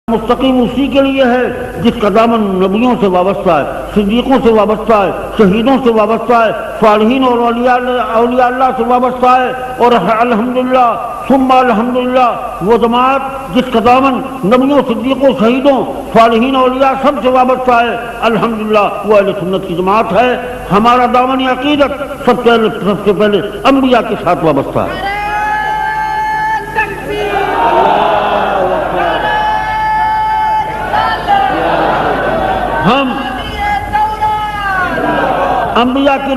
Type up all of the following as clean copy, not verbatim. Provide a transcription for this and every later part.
مستقیم اسی کے لیے ہے جس کا دامن نبیوں سے وابستہ ہے، صدیقوں سے وابستہ ہے، شہیدوں سے وابستہ ہے، صالحین اور اولیاء اللہ سے وابستہ ہے، اور الحمدللہ ثم الحمدللہ وہ جماعت جس کا دامن نبیوں، صدیقوں، شہیدوں، صالحین، اولیاء سب سے وابستہ ہے، الحمدللہ وہ اہل سنت کی جماعت ہے۔ ہمارا دامن عقیدت سب سے پہلے انبیاء کے ساتھ وابستہ ہے۔ ہم انبیاء کی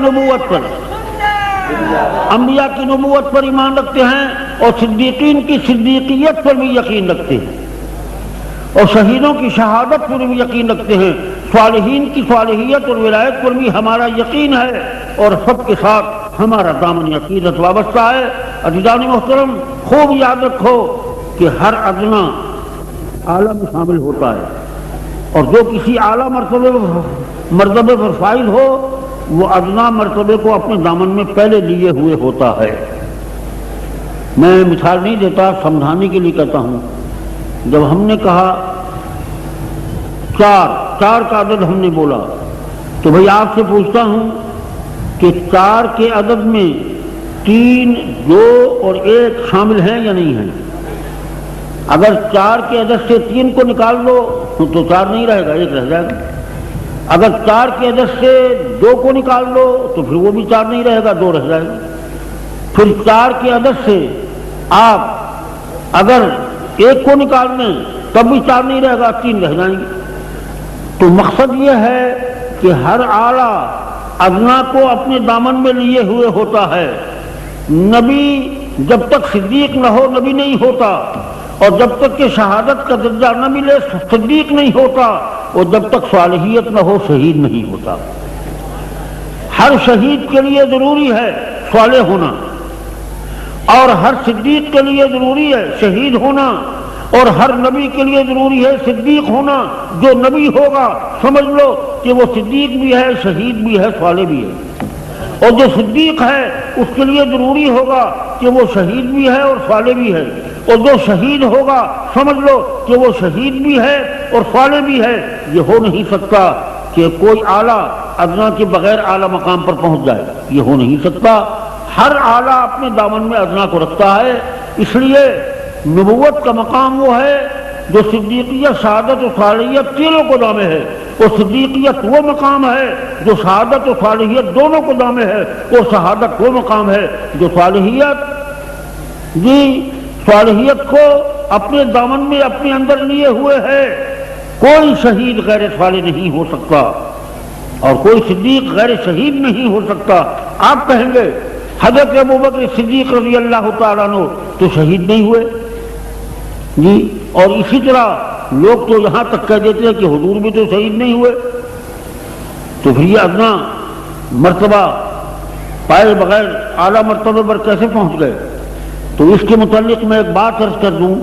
نبوت پر ایمان رکھتے ہیں، اور صدیقین کی صدیقیت پر بھی یقین رکھتے ہیں، اور شہیدوں کی شہادت پر بھی یقین رکھتے ہیں، صالحین کی صالحیت اور ولایت پر بھی ہمارا یقین ہے، اور سب کے ساتھ ہمارا دامن عقیدت وابستہ ہے۔ عزیزان محترم، خوب یاد رکھو کہ ہر ادنا اعلیٰ میں شامل ہوتا ہے، اور جو کسی اعلیٰ مرتبے پر فائز ہو وہ ادنا مرتبے کو اپنے دامن میں پہلے لیے ہوئے ہوتا ہے۔ میں مثال نہیں دیتا، سمجھانے کے لیے کہتا ہوں۔ جب ہم نے کہا چار کا عدد ہم نے بولا، تو بھئی آپ سے پوچھتا ہوں کہ 4 کے عدد میں 3، 2 اور 1 شامل ہیں یا نہیں ہیں؟ اگر 4 کے عدد سے 3 کو نکال دو تو 4 نہیں رہے گا، 1 رہ جائے گا۔ اگر 4 کے عدد سے 2 کو نکال دو تو پھر وہ بھی 4 نہیں رہے گا، 2 رہ جائے گا۔ پھر 4 کے عدد سے آپ اگر 1 کو نکال دیں تب بھی 4 نہیں رہے گا، 3 رہ جائیں گے۔ تو مقصد یہ ہے کہ ہر اعلیٰ ادنا کو اپنے دامن میں لیے ہوئے ہوتا ہے۔ نبی جب تک صدیق نہ ہو نبی نہیں ہوتا، اور جب تک کہ شہادت کا درجہ نہ ملے صدیق نہیں ہوتا، اور جب تک صالحیت نہ ہو شہید نہیں ہوتا۔ ہر شہید کے لیے ضروری ہے صالح ہونا، اور ہر صدیق کے لیے ضروری ہے شہید ہونا، اور ہر نبی کے لیے ضروری ہے صدیق ہونا۔ جو نبی ہوگا سمجھ لو کہ وہ صدیق بھی ہے، شہید بھی ہے، صالح بھی ہے، اور جو صدیق ہے اس کے لیے ضروری ہوگا کہ وہ شہید بھی ہے اور صالح بھی ہے، اور جو شہید ہوگا سمجھ لو کہ وہ شہید بھی ہے اور صالح بھی ہے۔ یہ ہو نہیں سکتا کہ کوئی اعلیٰ ادنا کے بغیر اعلیٰ مقام پر پہنچ جائے، یہ ہو نہیں سکتا۔ ہر اعلیٰ اپنے دامن میں ادنا کو رکھتا ہے۔ اس لیے نبوت کا مقام وہ ہے جو صدیقیت، شہادت و صالحیت تینوں کو دامے ہے، اور صدیقیت وہ مقام ہے جو شہادت و صالحیت دونوں کو دامے ہے، اور شہادت وہ مقام ہے جو صالحیت کو اپنے دامن میں اپنے اندر لیے ہوئے ہے۔ کوئی شہید غیر صالح نہیں ہو سکتا، اور کوئی صدیق غیر شہید نہیں ہو سکتا۔ آپ کہیں گے حضرت ابوبکر صدیق رضی اللہ تعالیٰ عنہ تو شہید نہیں ہوئے جی، اور اسی طرح لوگ تو یہاں تک کہہ دیتے ہیں کہ حضور بھی تو شہید نہیں ہوئے، تو پھر یہ ادنا مرتبہ پائے بغیر اعلیٰ مرتبے پر کیسے پہنچ گئے؟ تو اس کے متعلق میں ایک بات عرض کر دوں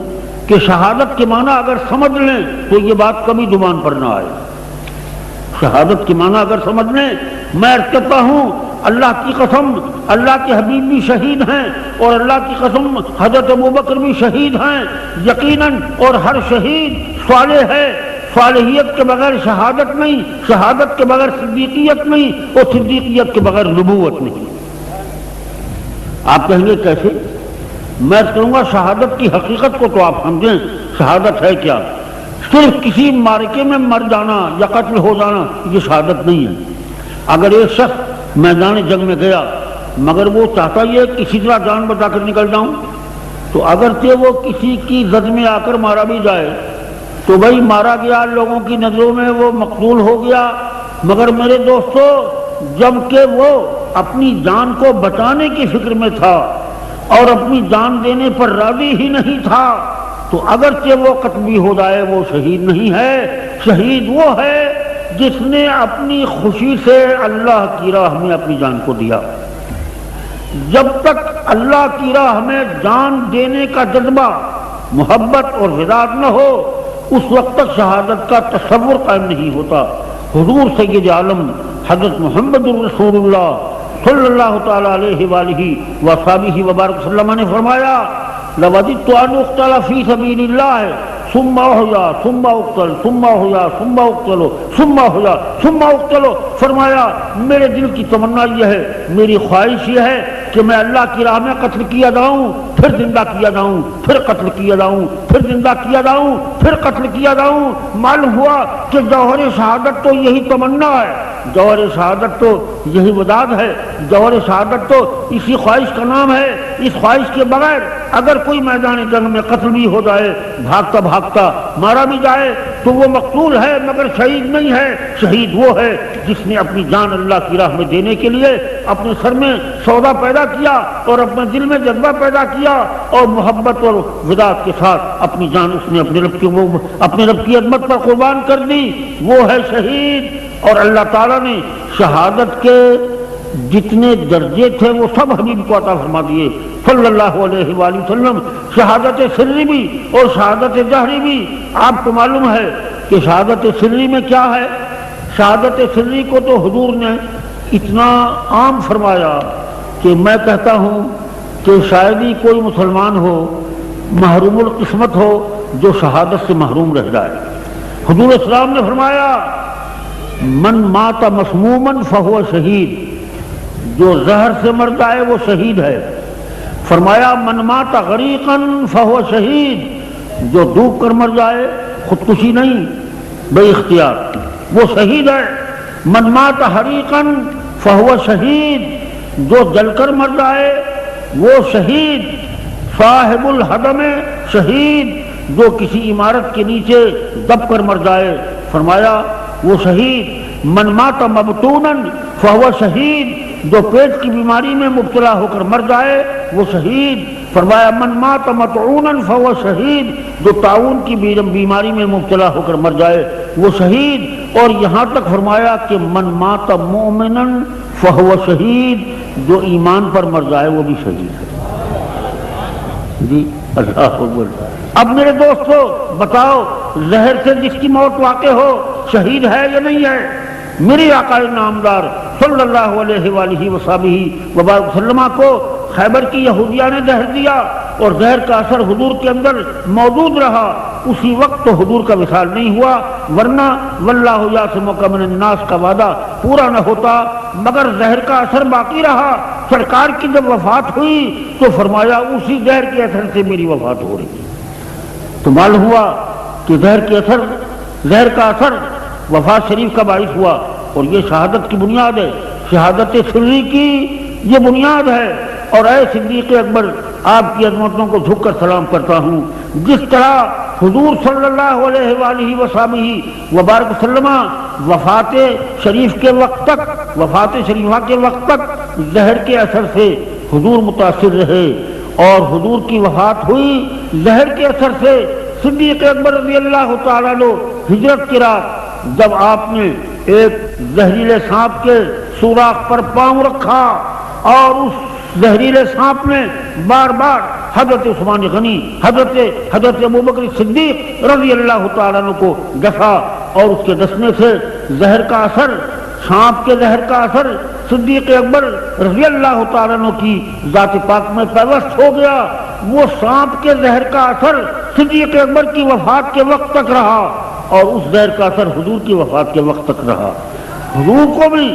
کہ شہادت کے معنی اگر سمجھ لیں تو یہ بات کبھی زبان پر نہ آئے۔ شہادت کے معنی اگر سمجھ لیں، میں عرض کرتا ہوں اللہ کی قسم اللہ کے حبیب بھی شہید ہیں، اور اللہ کی قسم حضرت ابوبکر بھی شہید ہیں یقیناً، اور ہر شہید صالح ہے۔ صالحیت کے بغیر شہادت نہیں، شہادت کے بغیر صدیقیت نہیں، اور صدیقیت کے بغیر نبوت نہیں۔ آپ کہیں گے کیسے؟ میں کہوں گا شہادت کی حقیقت کو تو آپ سمجھیں۔ شہادت ہے کیا؟ صرف کسی معرکے میں مر جانا یا قتل ہو جانا یہ شہادت نہیں ہے۔ اگر ایک شخص میدان جنگ میں گیا مگر وہ چاہتا یہ کسی طرح جان بچا کر نکل جاؤں، تو اگرچہ وہ کسی کی زد میں آ کر مارا بھی جائے تو بھائی مارا گیا، لوگوں کی نظروں میں وہ مقتول ہو گیا، مگر میرے دوستو جب کہ وہ اپنی جان کو بچانے کی فکر میں تھا اور اپنی جان دینے پر راضی ہی نہیں تھا، تو اگرچہ وہ قتل بھی ہو جائے وہ شہید نہیں ہے۔ شہید وہ ہے جس نے اپنی خوشی سے اللہ کی راہ میں اپنی جان کو دیا۔ جب تک اللہ کی راہ میں جان دینے کا جذبہ، محبت اور وداد نہ ہو اس وقت تک شہادت کا تصور قائم نہیں ہوتا۔ حضور سید عالم حضرت محمد الرسول اللہ صلی اللہ تعالی علیہ وآلہ وصحبہ وبارک وسلم نے فرمایا لَوَدِدْتُ أَنْ أُقْتَلَ فِي سَبِيلِ اللَّهِ ثم احیا ثم اقتل ثم احیا ثم اقتل ثم احیا ثم اقتل، فرمایا میرے دل کی تمنا یہ ہے، میری خواہش یہ ہے کہ میں اللہ کی راہ میں قتل کیا جاؤں، پھر زندہ کیا جاؤں، پھر قتل کیا جاؤں، پھر زندہ کیا جاؤں، پھر قتل کیا جاؤں۔ معلوم ہوا کہ جوہر شہادت تو یہی تمنا ہے، جوہر شہادت تو یہی وداد ہے، جوہر شہادت تو اسی خواہش کا نام ہے۔ اس خواہش کے بغیر اگر کوئی میدان جنگ میں قتل بھی ہو جائے، بھاگتا بھاگتا مارا بھی جائے، تو وہ مقتول ہے مگر شہید نہیں ہے۔ شہید وہ ہے جس نے اپنی جان اللہ کی راہ میں دینے کے لیے اپنے سر میں سودا پیدا کیا اور اپنے دل میں جذبہ پیدا کیا اور محبت اور وداد کے ساتھ اپنی جان اس نے اپنے رب کی عظمت پر قربان کر دی، وہ ہے شہید۔ اور اللہ تعالیٰ نے شہادت کے جتنے درجے تھے وہ سب حبیب کو عطا فرما دیے صلی اللہ علیہ وآلہ وسلم۔ شہادت سری بھی اور شہادت جہری بھی۔ آپ کو معلوم ہے کہ شہادت سری میں کیا ہے؟ شہادت سری کو تو حضور نے اتنا عام فرمایا کہ میں کہتا ہوں کہ شاید ہی کوئی مسلمان ہو، محروم القسمت ہو، جو شہادت سے محروم رہ جائے۔ حضور اسلام نے فرمایا من مات مسموما فہو شہید، جو زہر سے مر جائے وہ شہید ہے۔ فرمایا من مات غریقا فہو شہید، جو ڈوب کر مر جائے، خودکشی نہیں بے اختیار، وہ شہید ہے۔ من مات حریقا فہو شہید، جو جل کر مر جائے وہ شہید۔ صاحب الحدم شہید، جو کسی عمارت کے نیچے دب کر مر جائے، فرمایا وہ شہید۔ من مات مبتونا فہو شہید، جو پیٹ کی بیماری میں مبتلا ہو کر مر جائے وہ شہید۔ فرمایا من مات مطعونا فہو شہید، جو طاعون کی بیماری میں مبتلا ہو کر مر جائے وہ شہید۔ اور یہاں تک فرمایا کہ من مات مؤمنا فہو شہید، جو ایمان پر مر جائے وہ بھی شہید ہے۔ جی اللہ اکبر۔ اب میرے دوستو بتاؤ، زہر سے جس کی موت واقع ہو شہید ہے یا نہیں ہے؟ میری آقا نامدار صلی اللہ علیہ وآلہ وصحبہ وبارک وسلم کو خیبر کی یہودیہ نے زہر دیا اور زہر کا اثر حضور کے اندر موجود رہا، اسی وقت تو حضور کا وصال نہیں ہوا، ورنہ واللہ یعصمک من الناس کا وعدہ پورا نہ ہوتا، مگر زہر کا اثر باقی رہا۔ سرکار کی جب وفات ہوئی تو فرمایا اسی زہر کے اثر سے میری وفات ہو رہی ہے۔ تو معلوم ہوا کہ زہر کا اثر وفات شریف کا باعث ہوا، اور یہ شہادت کی بنیاد ہے، شہادت سری کی یہ بنیاد ہے۔ اور اے صدیق اکبر، آپ کی عظمتوں کو جھک کر سلام کرتا ہوں۔ جس طرح حضور صلی اللہ علیہ وآلہ وسلم وبارک وسلم وفات شریف کے وقت تک، وفات شریفہ کے وقت تک زہر کے اثر سے حضور متاثر رہے، اور حضور کی وفات ہوئی زہر کے اثر سے۔ صدیق اکبر رضی اللہ تعالیٰ عنہ ہجرت کی رات جب آپ نے ایک زہریلے سانپ کے سوراخ پر پاؤں رکھا اور اس زہریلے سانپ نے بار بار حضرت عثمان غنی، حضرت ابوبکر صدیق رضی اللہ تعالیٰ عنہ کو ڈسا، اور اس کے ڈسنے سے زہر کا اثر، سانپ کے زہر کا اثر صدیق اکبر رضی اللہ تعالیٰ عنہ کی ذات پاک میں پیوست ہو گیا۔ وہ سانپ کے زہر کا اثر صدیق اکبر کی وفات کے وقت تک رہا، اور اس زہر کا اثر حضور کی وفات کے وقت تک رہا۔ حضور کو بھی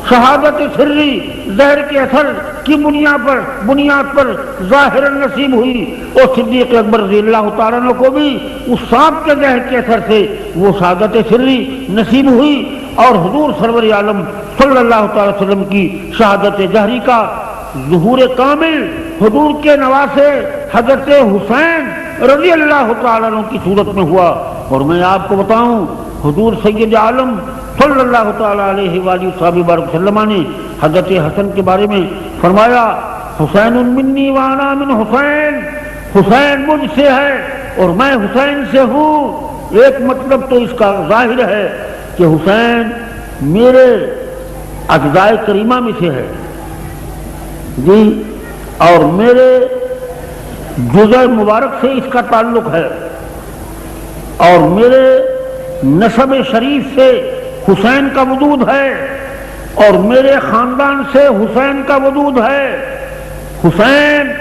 شہادت سری زہر کے اثر کی بنیاد پر ظاہر نصیب ہوئی، اور صدیق اکبر رضی اللہ تعالیٰ عنہ کو بھی اس سانپ کے زہر کے اثر سے وہ شہادت سری نصیب ہوئی۔ اور حضور سرور عالم صلی اللہ تعالی وسلم کی شہادت جہری کا ظہور کامل حضور کے نواسے حضرت حسین رضی اللہ تعالیٰ عنہ کی صورت میں ہوا۔ اور میں آپ کو بتاؤں، حضور سید عالم صلی اللہ تعالیٰ علیہ وآلہ وسلم نے حضرت حسن کے بارے میں فرمایا حسین منی وانا من حسین، حسین مجھ سے ہے اور میں حسین سے ہوں۔ ایک مطلب تو اس کا ظاہر ہے کہ حسین میرے اجزائے کریمہ میں سے ہے جی، اور میرے جزء مبارک سے اس کا تعلق ہے، اور میرے نسب شریف سے حسین کا وجود ہے، اور میرے خاندان سے حسین کا وجود ہے۔ حسین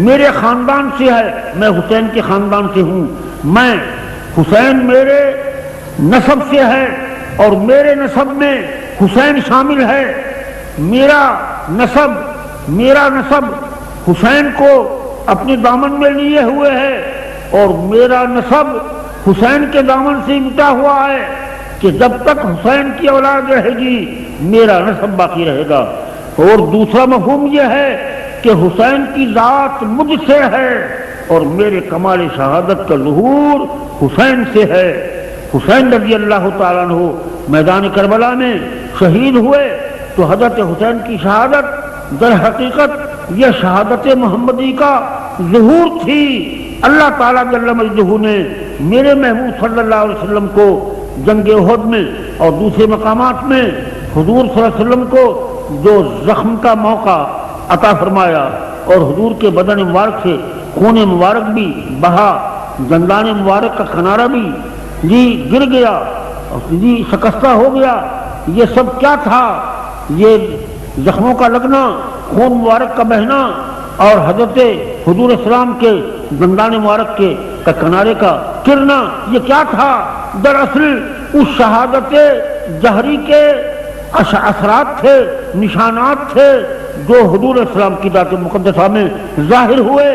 میرے خاندان سے ہے، میں حسین کے خاندان سے ہوں۔ میں حسین میرے نسب سے ہے اور میرے نسب میں حسین شامل ہے. میرا نسب حسین کو اپنے دامن میں لیے ہوئے ہے اور میرا نسب حسین کے دامن سے مٹا ہوا ہے کہ جب تک حسین کی اولاد رہے گی میرا نسب باقی رہے گا. اور دوسرا مفہوم یہ ہے کہ حسین کی ذات مجھ سے ہے اور میرے کمال شہادت کا ظہور حسین سے ہے. حسین رضی اللہ تعالیٰ عنہ میدان کربلا میں شہید ہوئے تو حضرت حسین کی شہادت در حقیقت یہ شہادت محمدی کا ظہور تھی. اللہ تعالیٰ جل مجدہ نے میرے محبوب صلی اللہ علیہ وسلم کو جنگ احد میں اور دوسرے مقامات میں حضور صلی اللہ علیہ وسلم کو جو زخم کا موقع عطا فرمایا اور حضور کے بدن مبارک سے خون مبارک بھی بہا، دندان مبارک کا کنارہ بھی گر گیا اور شکستہ ہو گیا. یہ سب کیا تھا؟ یہ زخموں کا لگنا، خون مبارک کا بہنا اور حضرت حضور اسلام کے دندان مبارک کے کنارے کا گرنا، یہ کیا تھا؟ دراصل اس شہادت جہری کے اثرات تھے، نشانات تھے جو حضور اسلام کی ذات مقدسہ میں ظاہر ہوئے.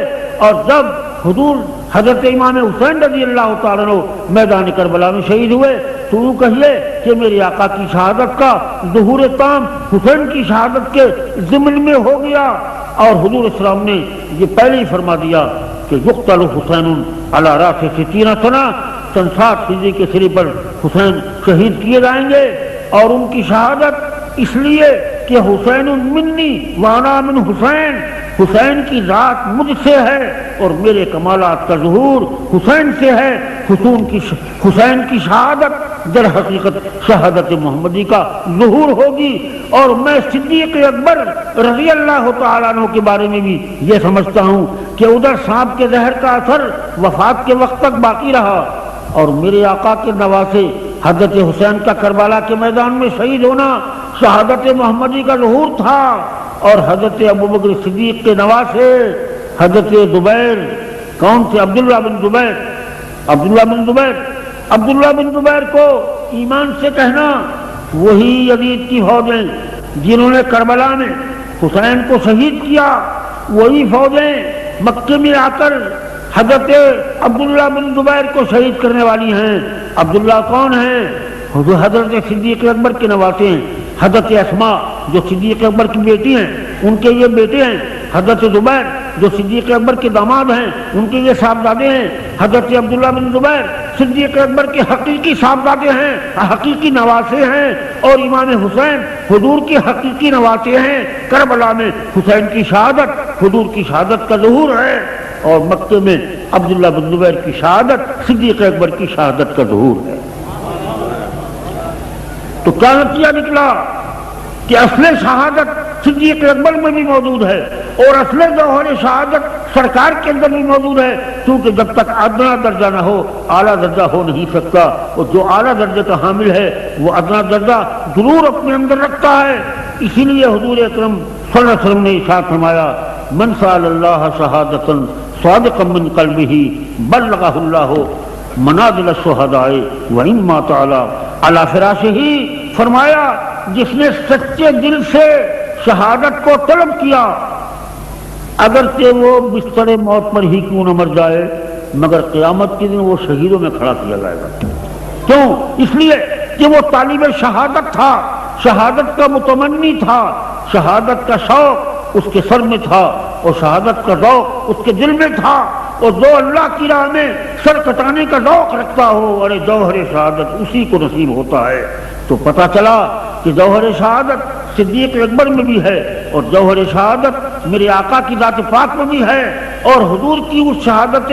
اور جب حضور حضرت امام حسین رضی اللہ تعالیٰ عنہ میدان کربلا میں شہید ہوئے تو وہ کہیے کہ میرے آقا کی شہادت کا ظہور تام حسین کی شہادت کے ضمن میں ہو گیا. اور حضور اسلام نے یہ پہلے ہی فرما دیا کہ یقتل حسین علی راس 60 سنہ، 60 ہجری کے سرے پر حسین شہید کیے جائیں گے. اور ان کی شہادت اس لیے کہ حسین منی وانا من حسین، حسین کی ذات مجھ سے ہے اور میرے کمالات کا ظہور حسین سے ہے. حسین کی شہادت در حقیقت شہادت محمدی کا ظہور ہوگی. اور میں صدیق اکبر رضی اللہ تعالیٰ عنہ کے بارے میں بھی یہ سمجھتا ہوں کہ ادھر سانپ کے زہر کا اثر وفات کے وقت تک باقی رہا اور میرے آقا کے نواسے حضرت حسین کا کربلا کے میدان میں شہید ہونا شہادت محمدی کا ظہور تھا. اور حضرت ابوبکر صدیق کے نواسے حضرت زبیر، کون سے؟ عبداللہ بن زبیر کو ایمان سے کہنا، وہی یزید کی فوجیں جنہوں نے کربلا میں حسین کو شہید کیا، وہی فوجیں مکے میں آ کر حضرت عبداللہ بن زبیر کو شہید کرنے والی ہیں. عبداللہ کون ہیں؟ حضرت صدیق اکبر کے نواسے ہیں. حضرت اسماء جو صدیق اکبر کی بیٹی ہیں ان کے یہ بیٹے ہیں. حضرت زبیر جو صدیق اکبر کے داماد ہیں ان کے یہ صاحبزادے ہیں. حضرت عبداللہ بن زبیر صدیق اکبر کے حقیقی صاحبزادے ہیں، حقیقی نواسے ہیں. اور امام حسین حضور کے حقیقی نواسے ہیں. کربلا میں حسین کی شہادت حضور کی شہادت کا ظہور ہے اور مکے میں عبداللہ بن زبیر کی شہادت صدیق اکبر کی شہادت کا ظہور ہے. تو کیا نتیجہ نکلا کہ اصل شہادت صدیق اکبر میں بھی موجود ہے اور اصل جوہر شہادت سرکار کے اندر بھی موجود ہے. کیونکہ جب تک ادنا درجہ نہ ہو اعلیٰ درجہ ہو نہیں سکتا، اور جو اعلیٰ درجے کا حامل ہے وہ ادنا درجہ ضرور اپنے اندر رکھتا ہے. اسی لیے حضور اکرم صلی اللہ علیہ وسلم نے ارشاد فرمایا من سأل اللہ شہادۃ صادقا من قلبہ بلغہ اللہ منازل الشہداء وإن مات علی فراشہ. فرمایا جس نے سچے دل سے شہادت کو طلب کیا اگرچہ وہ بستر موت پر ہی کیوں نہ مر جائے مگر قیامت کے دن وہ شہیدوں میں کھڑا کیا جائے گا. کیوں؟ اس لیے کہ وہ طالب شہادت تھا، شہادت کا متمنی تھا، شہادت کا شوق اس کے سر میں تھا اور شہادت کا ذوق اس کے دل میں تھا. اور جو اللہ کی راہ میں سر کٹانے کا ذوق رکھتا ہو ارے جوہر شہادت اسی کو نصیب ہوتا ہے. تو پتہ چلا کہ جوہر شہادت صدیق اکبر میں بھی ہے اور جوہر شہادت میرے آقا کی ذات پاک میں بھی ہے. اور حضور کی اس شہادت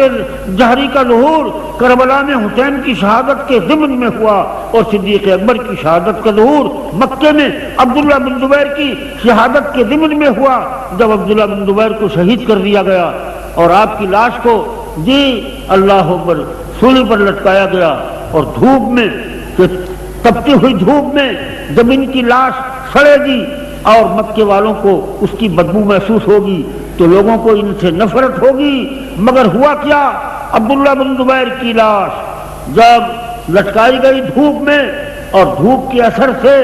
جہری کا ظہور کربلا میں حسین کی شہادت کے ضمن میں ہوا اور صدیق اکبر کی شہادت کا ظہور مکے میں عبداللہ بن زبیر کی شہادت کے ضمن میں ہوا جب عبداللہ بن زبیر کو شہید کر دیا گیا اور آپ کی لاش کو اللہ اکبر سولی پر لٹکایا گیا اور دھوپ میں تپتی ہوئی دھوپ میں جب ان کی لاش سڑے گی اور مکے والوں کو اس کی بدبو محسوس ہوگی تو لوگوں کو ان سے نفرت ہوگی. مگر ہوا کیا؟ عبداللہ بن زبیر کی لاش جب لٹکائی گئی دھوپ میں اور دھوپ کے اثر سے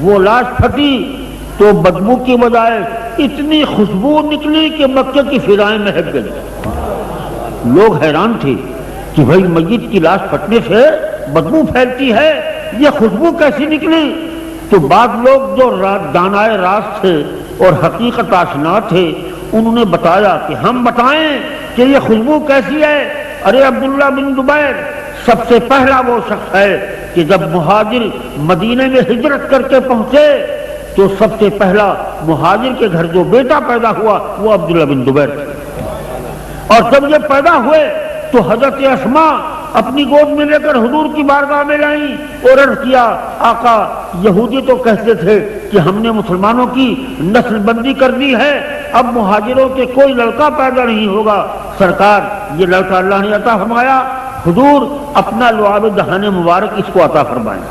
وہ لاش پھٹی تو بدبو کی بجائے اتنی خوشبو نکلی کہ مکے کی فضائیں مہک گئی۔ لوگ حیران تھے کہ بھائی میت کی لاش پھٹنے سے بدبو پھیلتی ہے، یہ خوشبو کیسی نکلی؟ تو بعض لوگ جو دانائے راز تھے اور حقیقت آشنا تھے انہوں نے بتایا کہ ہم بتائیں کہ یہ خوشبو کیسی ہے۔ ارے عبداللہ بن زبیر سب سے پہلا وہ شخص ہے کہ جب مہاجر مدینے میں ہجرت کر کے پہنچے تو سب سے پہلا مہاجر کے گھر جو بیٹا پیدا ہوا وہ عبداللہ بن زبیر تھے، اور جب یہ پیدا ہوئے تو حضرت اسماء اپنی گود میں لے کر حضور کی بارگاہ میں لائیں اور عرض کیا آقا یہودی تو کہتے تھے کہ ہم نے مسلمانوں کی نسل بندی کر دی ہے، اب مہاجروں کے کوئی لڑکا پیدا نہیں ہوگا، سرکار یہ لڑکا اللہ نے عطا فرمایا، حضور اپنا لعاب دہن مبارک اس کو عطا فرمائیں۔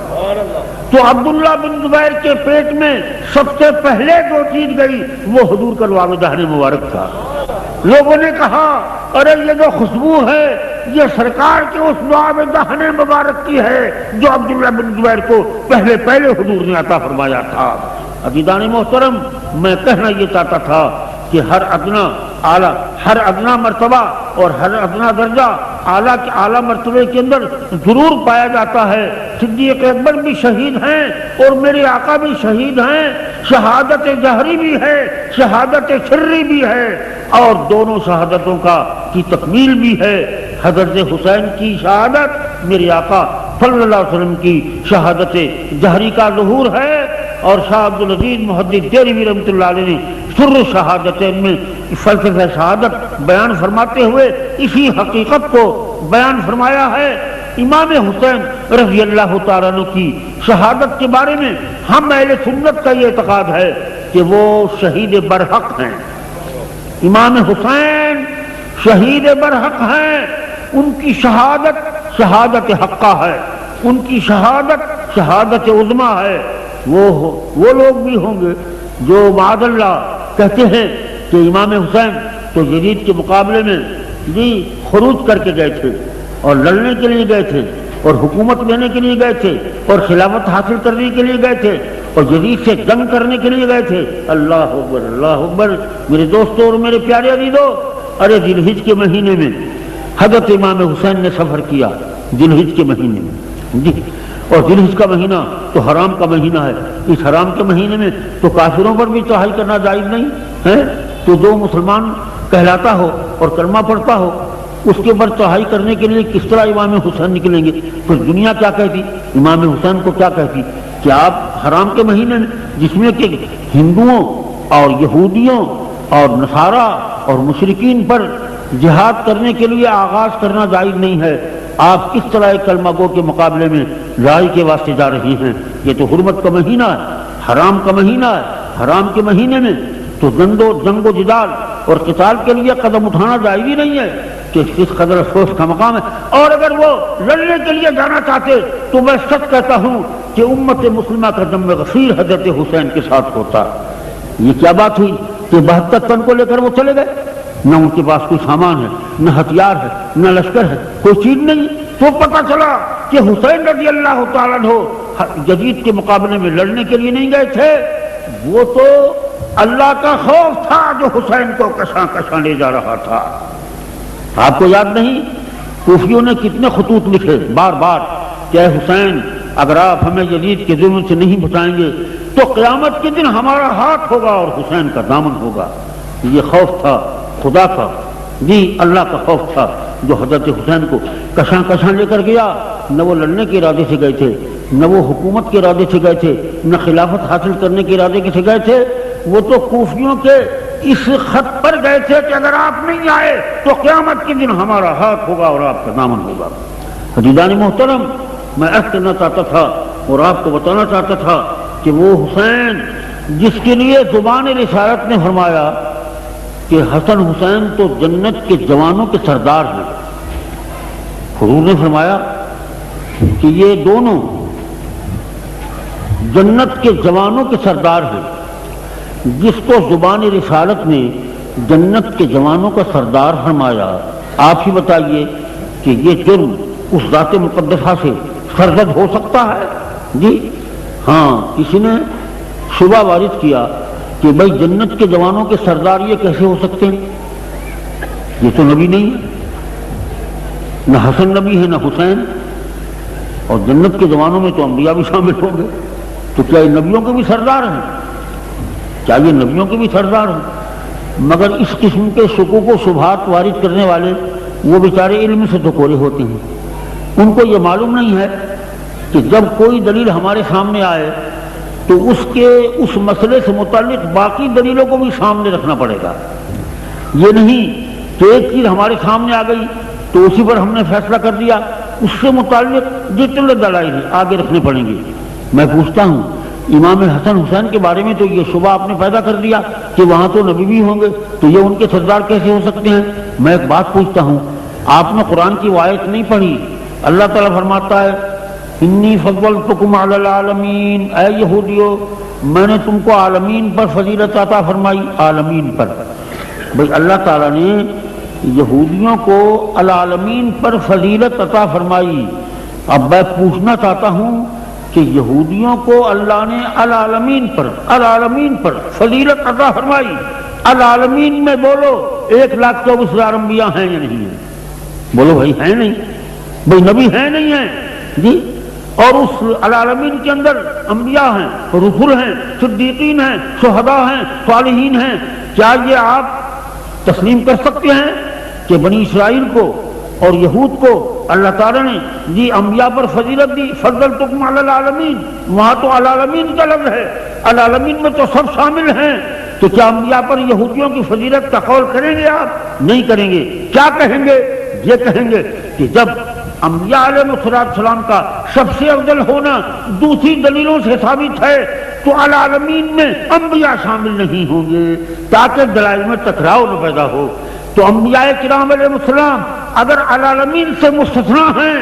تو عبداللہ بن زبیر کے پیٹ میں سب سے پہلے جو چیز گئی وہ حضور کا لعاب دہن مبارک تھا۔ لوگوں نے کہا ارے یہ جو خوشبو ہے یہ سرکار کے اس لعاب دہن مبارک کی ہے جو عبداللہ بن زبیر کو پہلے حضور نے عطا فرمایا تھا۔ عزیزان محترم، میں کہنا یہ چاہتا تھا کہ ہر ادنا مرتبہ اور ہر ادنا درجہ اعلیٰ مرتبے کے اندر ضرور پایا جاتا ہے۔ صدیق اکبر بھی شہید ہیں اور میرے آقا بھی شہید ہیں، شہادت جہری بھی ہے، شہادت سری بھی ہے، اور دونوں شہادتوں کی تکمیل بھی ہے۔ حضرت حسین کی شہادت میرے آقا صلی اللہ علیہ وسلم کی شہادت جہری کا ظہور ہے، اور شاہ عبدالعزیز محدث دہلوی رحمۃ اللہ علیہ نے سر شہادتین میں فلسفہ شہادت بیان فرماتے ہوئے اسی حقیقت کو بیان فرمایا ہے۔ امام حسین رضی اللہ تعالیٰ عنہ کی شہادت کے بارے میں ہم اہل سنت کا یہ اعتقاد ہے کہ وہ شہید برحق ہیں۔ امام حسین شہید برحق ہیں، ان کی شہادت شہادت حقہ ہے، ان کی شہادت شہادت عظمیٰ ہے۔ وہ لوگ بھی ہوں گے جو معاذ اللہ کہتے ہیں کہ امام حسین تو یزید کے مقابلے میں خروج کر کے گئے تھے اور لڑنے کے لیے گئے تھے اور حکومت لینے کے لیے گئے تھے اور خلافت حاصل کرنے کے لیے گئے تھے اور یزید سے جنگ کرنے کے لیے گئے تھے۔ اللہ اکبر اللہ اکبر۔ میرے دوستوں اور میرے پیارے عزیزوں، ارے ذی الحجہ کے مہینے میں حضرت امام حسین نے سفر کیا، ذی الحجہ کے مہینے میں اور ذی الحجہ کا مہینہ تو حرام کا مہینہ ہے، اس حرام کے مہینے میں تو کافروں پر بھی چڑھائی کرنا جائز نہیں ہے۔ تو جو مسلمان کہلاتا ہو اور کلمہ پڑھتا ہو اس کے پر چڑھائی کرنے کے لیے کس طرح امام حسین نکلیں گے؟ تو دنیا کیا کہتی، امام حسین کو کیا کہتی کہ آپ حرام کے مہینے میں جس میں کہ ہندوؤں اور یہودیوں اور نصارہ اور مشرکین پر جہاد کرنے کے لیے آغاز کرنا جائز نہیں ہے، آپ کس طرح ایک کلمہ گو کے مقابلے میں لڑائی کے واسطے جا رہی ہیں؟ یہ تو حرمت کا مہینہ ہے، حرام کا مہینہ ہے۔ حرام کے مہینے میں تو جنگ و جدال اور قتال کے لیے قدم اٹھانا جائز ہی نہیں ہے کہ کس قدر افسوس کا مقام ہے۔ اور اگر وہ لڑنے کے لیے جانا چاہتے تو میں سچ کہتا ہوں کہ امت مسلمہ کا دم غفیر حضرت حسین کے ساتھ ہوتا۔ یہ کیا بات ہوئی کہ 72 تن کو لے کر وہ چلے گئے؟ نہ ان کے پاس کوئی سامان ہے، نہ ہتھیار ہے، نہ لشکر ہے، کوئی چیز نہیں۔ تو پتہ چلا کہ حسین رضی اللہ تعالیٰ عنہ یزید کے مقابلے میں لڑنے کے لیے نہیں گئے تھے، وہ تو اللہ کا خوف تھا جو حسین کو کشاں کشاں لے جا رہا تھا۔ آپ کو یاد نہیں کوفیوں نے کتنے خطوط لکھے بار بار کہ اے حسین اگر آپ ہمیں یزید کے ظلم سے نہیں بچائیں گے تو قیامت کے دن ہمارا ہاتھ ہوگا اور حسین کا دامن ہوگا۔ یہ خوف تھا خدا کا، اللہ کا خوف تھا جو حضرت حسین کو کشاں کشاں لے کر گیا۔ نہ وہ لڑنے کے ارادے سے گئے تھے، نہ وہ حکومت کے ارادے سے گئے تھے، نہ خلافت حاصل کرنے کے ارادے سے گئے تھے۔ وہ تو کوفیوں کے اس خط پر گئے تھے کہ اگر آپ نہیں آئے تو قیامت کے دن ہمارا ہاتھ ہوگا اور آپ کا دامن ہوگا۔ عزیزان محترم، میں عرض کرنا چاہتا تھا اور آپ کو بتانا چاہتا تھا کہ وہ حسین جس کے لیے زبان رسالت نے فرمایا کہ حسن حسین تو جنت کے جوانوں کے سردار ہیں، حضور نے فرمایا کہ یہ دونوں جنت کے جوانوں کے سردار ہیں۔ جس کو زبان رسالت نے جنت کے جوانوں کا سردار فرمایا، آپ ہی بتائیے کہ یہ جرم اس ذات مقدسہ سے سرزد ہو سکتا ہے؟ جی ہاں، کسی نے شبہ وارد کیا کہ بھائی جنت کے جوانوں کے سردار یہ کیسے ہو سکتے ہیں؟ یہ تو نبی نہیں ہے، نہ حسن نبی ہے نہ حسین، اور جنت کے جوانوں میں تو انبیاء بھی شامل ہوں گے، تو کیا یہ نبیوں کے بھی سردار ہیں؟ کیا یہ نبیوں کے بھی سردار ہیں؟ مگر اس قسم کے شکوک و شبہات وارد کرنے والے وہ بیچارے علم سے تو کورے ہوتے ہیں، ان کو یہ معلوم نہیں ہے کہ جب کوئی دلیل ہمارے سامنے آئے تو اس مسئلے سے متعلق باقی دلیلوں کو بھی سامنے رکھنا پڑے گا۔ یہ نہیں کہ ایک چیز ہمارے سامنے آ گئی تو اسی پر ہم نے فیصلہ کر دیا، اس سے متعلق جتنے دلائل ہیں آگے رکھنے پڑیں گے۔ میں پوچھتا ہوں، امام حسن حسین کے بارے میں تو یہ شبہ آپ نے پیدا کر دیا کہ وہاں تو نبی بھی ہوں گے، تو یہ ان کے سردار کیسے ہو سکتے ہیں؟ میں ایک بات پوچھتا ہوں، آپ نے قرآن کی وہ آیت نہیں پڑھی؟ اللہ تعالیٰ فرماتا ہے انی فضلتکم علی العالمین، اے یہودیو میں نے تم کو عالمین پر فضیلت عطا فرمائی۔ عالمین پر بھئی اللہ تعالیٰ نے یہودیوں کو العالمین پر فضیلت عطا فرمائی۔ اب میں پوچھنا چاہتا ہوں کہ یہودیوں کو اللہ نے العالمین پر فضیلت عطا فرمائی، العالمین میں بولو 1,24,000 انبیاء ہیں یا نہیں ہیں؟ بولو بھائی ہیں نہیں؟ بھائی نبی ہیں نہیں ہیں؟ جی، اور اس العالمین کے اندر انبیاء ہیں، رسول ہیں، صدیقین ہیں، شہداء ہیں، صالحین ہیں۔ کیا یہ آپ تسلیم کر سکتے ہیں کہ بنی اسرائیل کو اور یہود کو اللہ تعالیٰ نے جی انبیاء پر فضیلت دی، فضلتکم علی العالمین، وہاں تو العالمین کا لفظ ہے، العالمین میں تو سب شامل ہیں، تو کیا انبیاء پر یہودیوں کی فضیلت کا قول کریں گے آپ؟ نہیں کریں گے۔ کیا کہیں گے؟ یہ کہیں گے کہ جب انبیاء علیہ السلام کا سب سے افضل ہونا دوسری دلیلوں سے ثابت ہے تو العالمین میں انبیاء شامل نہیں ہوں گے، تاکہ دلائل میں ٹکراؤ نہ پیدا ہو۔ تو انبیاء کرام علیہ السلام اگر العالمین سے مستثنا ہیں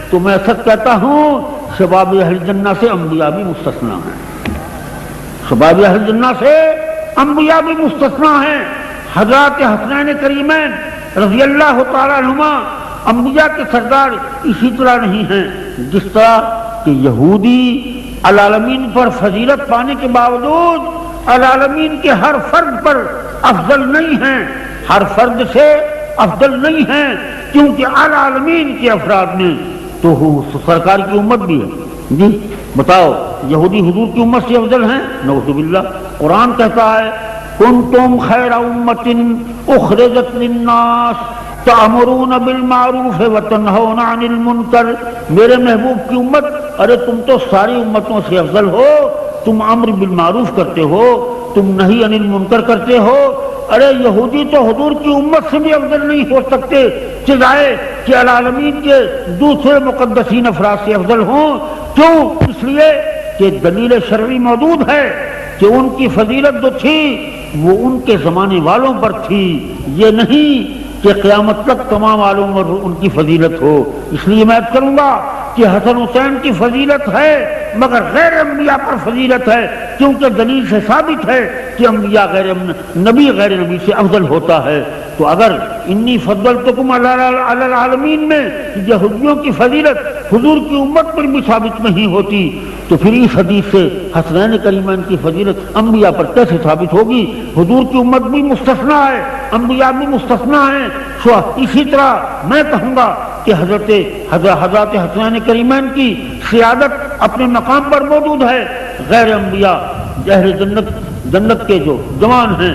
تو میں سچ کہتا ہوں شباب اہل جنہ سے انبیاء بھی مستثنا ہیں، شباب اہل جنہ سے انبیاء بھی مستثنا ہیں۔ حضرات حسنین کریمین رضی اللہ تعالیٰ عنہما انبیاء کے سردار اسی طرح نہیں ہیں جس طرح کہ یہودی العالمین پر فضیلت پانے کے باوجود العالمین کے ہر فرد پر افضل نہیں ہیں، ہر فرد سے افضل نہیں ہیں، کیونکہ العالمین کے افراد میں تو سرکار کی امت بھی ہے۔ جی بتاؤ، یہودی حضور کی امت سے افضل ہیں؟ نعوذ باللہ۔ قرآن کہتا ہے کنتم خیر امۃ اخرجت للناس تأمرون بالمعروف وتنہون عن المنکر۔ میرے محبوب کی امت، ارے تم تو ساری امتوں سے افضل ہو، تم امر بالمعروف کرتے ہو، تم نہی عن المنکر کرتے ہو۔ ارے یہودی تو حضور کی امت سے بھی افضل نہیں ہو سکتے، سوائے کہ العالمین کے دوسرے مقدسین افراد سے افضل ہوں۔ کیوں؟ اس لیے کہ دلیل شرعی موجود ہے کہ ان کی فضیلت جو تھی وہ ان کے زمانے والوں پر تھی، یہ نہیں کہ قیامت تک تمام عالم اور ان کی فضیلت ہو۔ اس لیے میں کروں گا کہ حسن حسین کی فضیلت ہے مگر غیر انبیاء پر فضیلت ہے، کیونکہ دلیل سے ثابت ہے کہ انبیاء نبی غیر نبی سے افضل ہوتا ہے۔ تو اگر انی فضلتکم علی العالمین میں یہودیوں کی فضیلت حضور کی امت پر بھی ثابت نہیں ہوتی تو پھر اس حدیث سے حسنین کریمین کی فضیلت انبیاء پر کیسے ثابت ہوگی؟ حضور کی امت بھی مستثنا ہے، انبیاء بھی مستثنا ہیں۔ اسی طرح میں کہوں گا کہ حضرات حسنین کریمین کی سیادت اپنے مقام پر موجود ہے، غیر انبیاء اہل جنت کے جو جوان ہیں،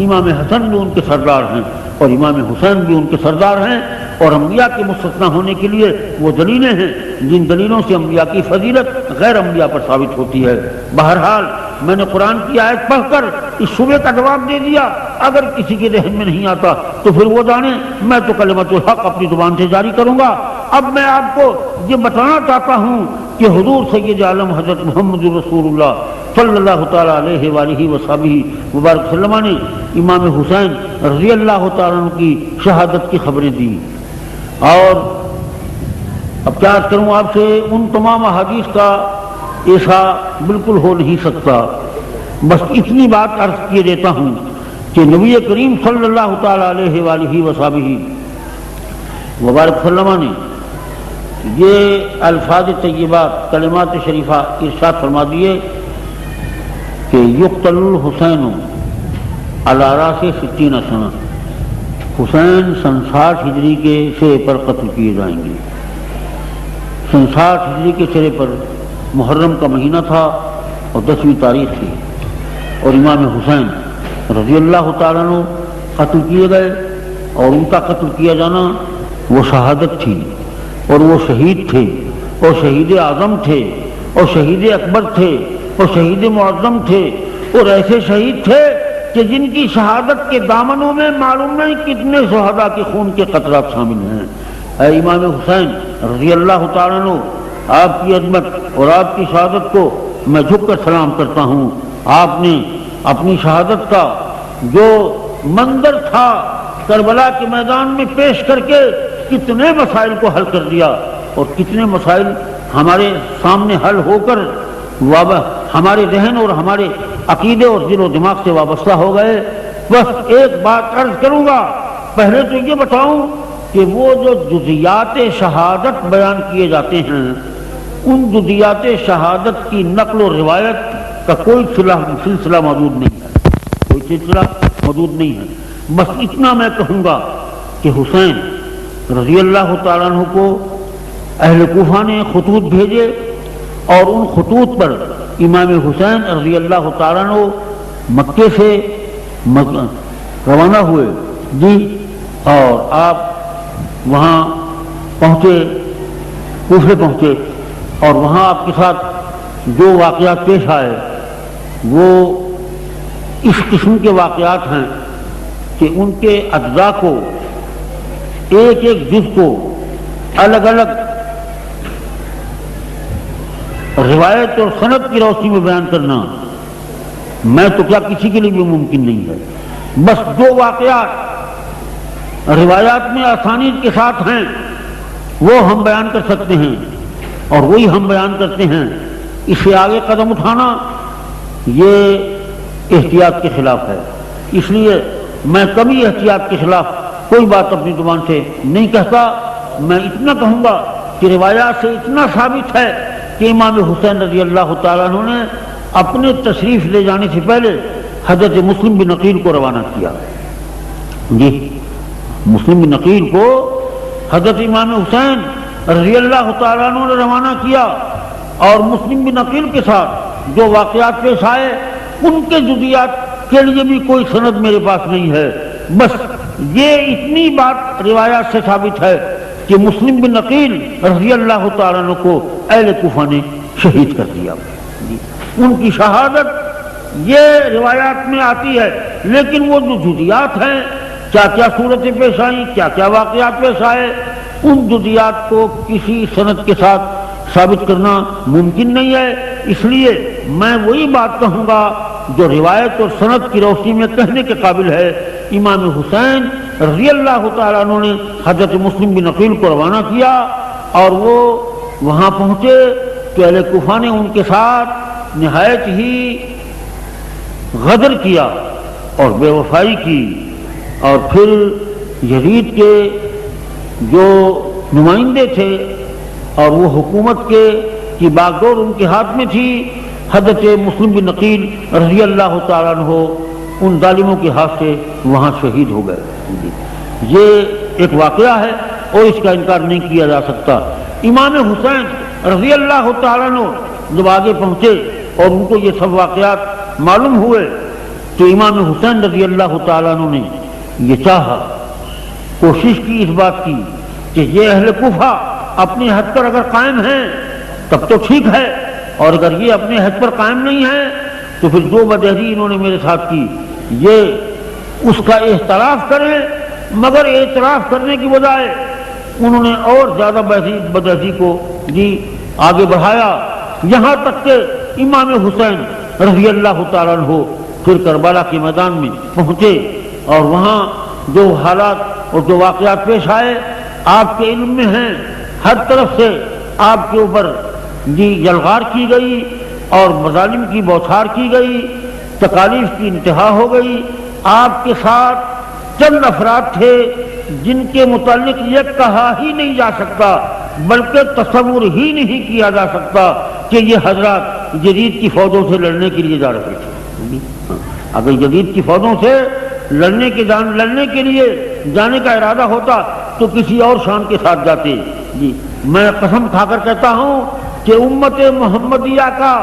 امام حسن بھی ان کے سردار ہیں اور امام حسین بھی ان کے سردار ہیں، اور انبیاء کے مستثنا ہونے کے لیے وہ دلیلیں ہیں جن دلیلوں سے انبیاء کی فضیلت غیر انبیاء پر ثابت ہوتی ہے۔ بہرحال میں نے قرآن کی آیت پڑھ کر اس شبے کا جواب دے دیا، اگر کسی کے ذہن میں نہیں آتا تو پھر وہ جانے، میں تو کلمۃ الحق اپنی زبان سے جاری کروں گا۔ اب میں آپ کو یہ بتانا چاہتا ہوں کہ حضور سید عالم حضرت محمد رسول اللہ صلی اللہ تعالیٰ علیہ وآلہ وصحبہ مبارک وسلم نے امام حسین رضی اللہ تعالیٰ عنہ کی شہادت کی خبریں دی، اور اب کیا کروں آپ سے، ان تمام احادیث کا ایسا بالکل ہو نہیں سکتا، بس اتنی بات عرض کیے دیتا ہوں کہ نبی کریم صلی اللہ تعالیٰ علیہ وآلہ وصحبہ مبارک وسلم نے یہ الفاظ طیبات کلمات شریفہ ارشاد فرما دیے کہ یقتل الحسین علی راس 60 سنہ، حسین 60 ہجری کے سرے پر قتل کیے جائیں گے۔ 60 ہجری کے سرے پر محرم کا مہینہ تھا اور 10ویں تاریخ تھی، اور امام حسین رضی اللہ تعالیٰ عنہ قتل کیے گئے، اور ان کا قتل کیا جانا وہ شہادت تھی، اور وہ شہید تھے، اور شہید اعظم تھے، اور شہید اکبر تھے، اور شہید معظم تھے، اور ایسے شہید تھے کہ جن کی شہادت کے دامنوں میں معلوم نہیں کتنے شہداء کے خون کے قطرات شامل ہیں۔ اے امام حسین رضی اللہ تعالیٰ عنہ، آپ کی عظمت اور آپ کی شہادت کو میں جھک کر سلام کرتا ہوں۔ آپ نے اپنی شہادت کا جو منظر تھا کربلا کے میدان میں پیش کر کے کتنے مسائل کو حل کر دیا، اور کتنے مسائل ہمارے سامنے حل ہو کر ہمارے ذہن اور ہمارے عقیدے اور دل و دماغ سے وابستہ ہو گئے۔ بس ایک بات عرض کروں گا، پہلے تو یہ بتاؤں کہ وہ جو جزیات شہادت بیان کیے جاتے ہیں، ان جزیات شہادت کی نقل و روایت کا کوئی سلسلہ موجود نہیں ہے، کوئی سلسلہ موجود نہیں ہے۔ بس اتنا میں کہوں گا کہ حسین رضی اللہ تعالیٰ عنہ کو اہل کوفہ نے خطوط بھیجے، اور ان خطوط پر امام حسین رضی اللہ تعالیٰ عنہ مکے سے روانہ ہوئے جی، اور آپ وہاں پہنچے، کوفے پہنچے، اور وہاں آپ کے ساتھ جو واقعات پیش آئے وہ اس قسم کے واقعات ہیں کہ ان کے اجزاء کو، ایک ایک جز کو الگ الگ روایت اور سند کی روشنی میں بیان کرنا میں تو کیا کسی کے لیے بھی ممکن نہیں ہے۔ بس جو واقعات روایات میں آسانیت کے ساتھ ہیں وہ ہم بیان کر سکتے ہیں، اور وہی ہم بیان کرتے ہیں۔ اس سے آگے قدم اٹھانا یہ احتیاط کے خلاف ہے، اس لیے میں کبھی احتیاط کے خلاف کوئی بات اپنی زبان سے نہیں کہتا۔ میں اتنا کہوں گا کہ روایات سے اتنا ثابت ہے کہ امام حسین رضی اللہ تعالیٰ عنہ نے اپنے تشریف لے جانے سے پہلے حضرت مسلم بن عقیل کو روانہ کیا جی، مسلم بن عقیل کو حضرت امام حسین رضی اللہ تعالیٰ عنہ نے روانہ کیا، اور مسلم بن عقیل کے ساتھ جو واقعات پیش آئے ان کے جزیات کے لیے بھی کوئی سند میرے پاس نہیں ہے۔ بس یہ اتنی بات روایات سے ثابت ہے کہ مسلم بن عقیل رضی اللہ تعالیٰ عنہ کو اہل کوفہ نے شہید کر دیا۔ ان کی شہادت یہ روایات میں آتی ہے، لیکن وہ جو جزیات ہیں، کیا کیا صورتیں پیش آئیں، کیا کیا واقعات پیش آئے، ان جزیات کو کسی سند کے ساتھ ثابت کرنا ممکن نہیں ہے۔ اس لیے میں وہی بات کہوں گا جو روایت اور سند کی روشنی میں کہنے کے قابل ہے۔ امام حسین رضی اللہ تعالیٰ عنہ نے حضرت مسلم بن عقیل کو روانہ کیا، اور وہ وہاں پہنچے تو اہل کوفہ نے ان کے ساتھ نہایت ہی غدر کیا اور بے وفائی کی، اور پھر یزید کے جو نمائندے تھے اور وہ حکومت کی باغڈور ان کے ہاتھ میں تھی، حضرت مسلم بن عقیل رضی اللہ تعالیٰ عنہ ان ظالموں کے ہاتھ سے وہاں شہید ہو گئے۔ یہ ایک واقعہ ہے اور اس کا انکار نہیں کیا جا سکتا۔ امام حسین رضی اللہ تعالیٰ عنہ جب آگے پہنچے اور ان کو یہ سب واقعات معلوم ہوئے تو امام حسین رضی اللہ تعالیٰ عنہ نے یہ چاہا، کوشش کی اس بات کی کہ یہ اہل کوفہ اپنے حد پر اگر قائم ہیں تب تو ٹھیک ہے، اور اگر یہ اپنے حد پر قائم نہیں ہیں تو پھر جو بدہضی انہوں نے میرے ساتھ کی یہ اس کا اعتراف کریں، مگر اعتراف کرنے کی بجائے انہوں نے اور زیادہ بدہضی کو آگے بڑھایا، یہاں تک کہ امام حسین رضی اللہ تعالیٰ عنہ پھر کربلا کے میدان میں پہنچے، اور وہاں جو حالات اور جو واقعات پیش آئے آپ کے علم میں ہیں۔ ہر طرف سے آپ کے اوپر یلغار کی گئی اور مظالم کی بوچھار کی گئی، تکالیف کی انتہا ہو گئی۔ آپ کے ساتھ چند افراد تھے جن کے متعلق یہ کہا ہی نہیں جا سکتا بلکہ تصور ہی نہیں کیا جا سکتا کہ یہ حضرات یزید کی فوجوں سے لڑنے کے لیے جا رہے تھے۔ اگر یزید کی فوجوں سے لڑنے کے لیے جانے کا ارادہ ہوتا تو کسی اور شان کے ساتھ جاتے۔ میں قسم کھا کر کہتا ہوں کہ امت محمدیہ کا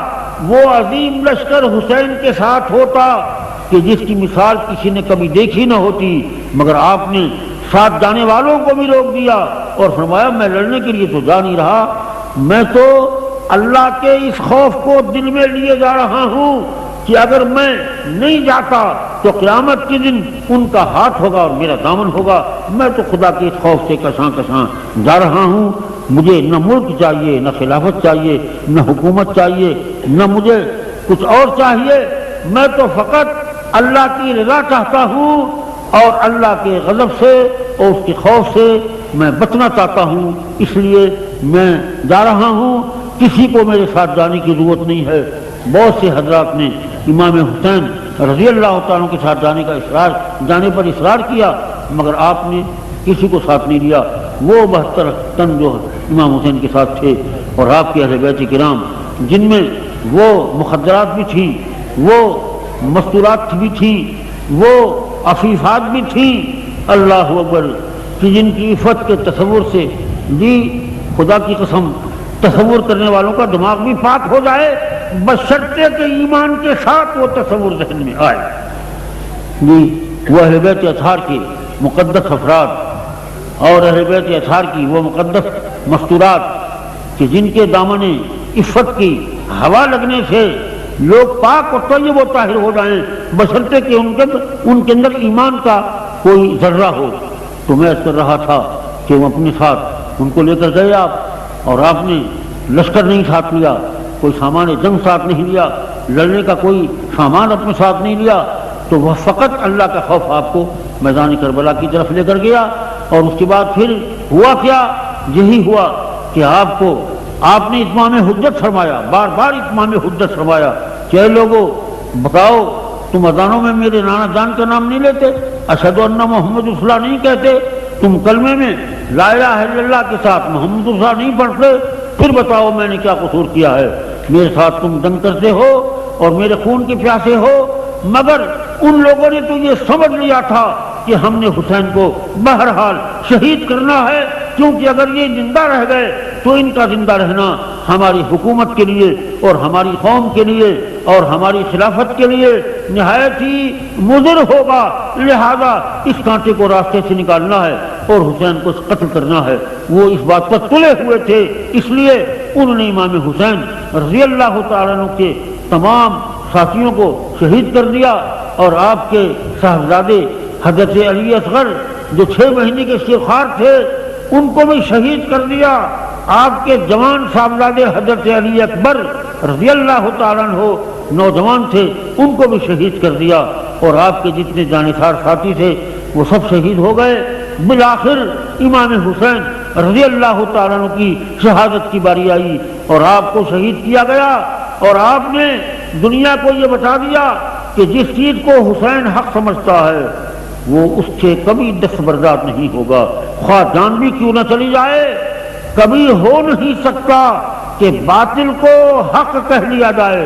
وہ عظیم لشکر حسین کے ساتھ ہوتا کہ جس کی مثال کسی نے کبھی دیکھی نہ ہوتی، مگر آپ نے ساتھ جانے والوں کو بھی روک دیا اور فرمایا میں لڑنے کے لیے تو جا نہیں رہا، میں تو اللہ کے اس خوف کو دل میں لیے جا رہا ہوں کہ اگر میں نہیں جاتا تو قیامت کے دن ان کا ہاتھ ہوگا اور میرا دامن ہوگا۔ میں تو خدا کے اس خوف سے کساں کساں جا رہا ہوں۔ مجھے نہ ملک چاہیے، نہ خلافت چاہیے، نہ حکومت چاہیے، نہ مجھے کچھ اور چاہیے، میں تو فقط اللہ کی رضا چاہتا ہوں اور اللہ کے غضب سے اور اس کے خوف سے میں بچنا چاہتا ہوں، اس لیے میں جا رہا ہوں، کسی کو میرے ساتھ جانے کی ضرورت نہیں ہے۔ بہت سے حضرات نے امام حسین رضی اللہ تعالیٰ کے ساتھ جانے پر اصرار کیا، مگر آپ نے کسی کو ساتھ نہیں لیا۔ وہ 72 تن جو امام حسین کے ساتھ تھے اور آپ کے اہل بیت کرام، جن میں وہ مخدرات بھی تھی، وہ مستورات بھی تھی، وہ عفیفات بھی تھیں، اللہ اکبر، کہ جن کی عفت کے تصور سے جی خدا کی قسم تصور کرنے والوں کا دماغ بھی پاک ہو جائے، بشرطے کے ایمان کے ساتھ وہ تصور ذہن میں آئے۔ جی وہ اہل بیت اطہار کے مقدس افراد اور اہل بیت اطہار کی وہ مقدس مستورات کہ جن کے دامن عفت کی ہوا لگنے سے لوگ پاک اور طیب و طاہر ہو جائیں، بشرطے کہ ان کے اندر ایمان کا کوئی ذرہ ہو۔ تو میں کر رہا تھا کہ وہ اپنے ساتھ ان کو لے کر گئے آپ، اور آپ نے لشکر نہیں ساتھ لیا، کوئی سامان جنگ ساتھ نہیں لیا، لڑنے کا کوئی سامان اپنے ساتھ نہیں لیا، تو وہ فقط اللہ کا خوف آپ کو میدان کربلا کی طرف لے کر گیا۔ اور اس کے بعد پھر ہوا کیا؟ یہی ہوا کہ آپ نے اتمام حجت فرمایا، بار بار اتمام حجت فرمایا کہ اے لوگوں بتاؤ، تم اذانوں میں میرے نانا جان کا نام نہیں لیتے، اشہد ان محمد رسول اللہ نہیں کہتے، تم کلمے میں لا الہ الا اللہ کے ساتھ محمد رسول اللہ نہیں پڑھتے، پھر بتاؤ میں نے کیا قصور کیا ہے؟ میرے ساتھ تم جنگ کرتے ہو اور میرے خون کے پیاسے ہو، مگر ان لوگوں نے تو یہ سمجھ لیا تھا کہ ہم نے حسین کو بہرحال شہید کرنا ہے، کیونکہ اگر یہ زندہ رہ گئے تو ان کا زندہ رہنا ہماری حکومت کے لیے اور ہماری قوم کے لیے اور ہماری خلافت کے لیے نہایت ہی مضر ہوگا، لہذا اس کانٹے کو راستے سے نکالنا ہے اور حسین کو قتل کرنا ہے۔ وہ اس بات پر تلے ہوئے تھے، اس لیے انہوں نے امام حسین رضی اللہ تعالیٰ عنہ کے تمام ساتھیوں کو شہید کر دیا، اور آپ کے صاحبزادے حضرت علی اصغر جو 6 مہینے کے شیخوار تھے ان کو بھی شہید کر دیا، آپ کے جوان صاحبزادے حضرت علی اکبر رضی اللہ تعالیٰ عنہ نوجوان تھے ان کو بھی شہید کر دیا، اور آپ کے جتنے جانثار ساتھی تھے وہ سب شہید ہو گئے۔ بالآخر امام حسین رضی اللہ تعالیٰ عنہ کی شہادت کی باری آئی اور آپ کو شہید کیا گیا، اور آپ نے دنیا کو یہ بتا دیا کہ جس چیز کو حسین حق سمجھتا ہے وہ اس سے کبھی دستبردار نہیں ہوگا، خواہ جان بھی کیوں نہ چلی جائے۔ کبھی ہو نہیں سکتا کہ باطل کو حق کہہ لیا جائے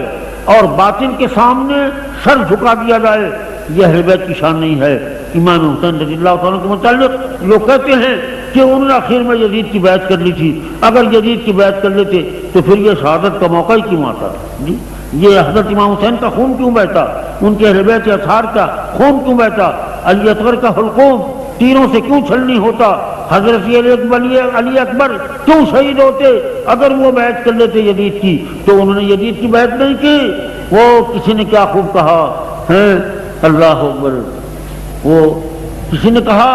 اور باطل کے سامنے سر جھکا دیا جائے، یہ اہل بیت کی شان نہیں ہے۔ امام حسین رضی اللہ تعالیٰ کے متعلق لوگ کہتے ہیں کہ انہوں نے آخر میں یزید کی بیعت کر لی تھی، اگر یزید کی بیعت کر لیتے تو پھر یہ شہادت کا موقع ہی کیوں آتا؟ جی یہ حضرت امام حسین کا خون کیوں بہتا؟ ان کے اہل بیت اطہار کا خون کیوں بہتا؟ علی اصغر کا حلقوم تیروں سے کیوں چھلنی ہوتا؟ حضرت علی اکبر کیوں شہید ہوتے؟ اگر وہ بیعت کر لیتے یزید کی تو انہوں نے یزید کی بیعت نہیں کی۔ وہ کسی نے کیا خوب کہا ہے، اللہ اکبر، وہ کسی نے کہا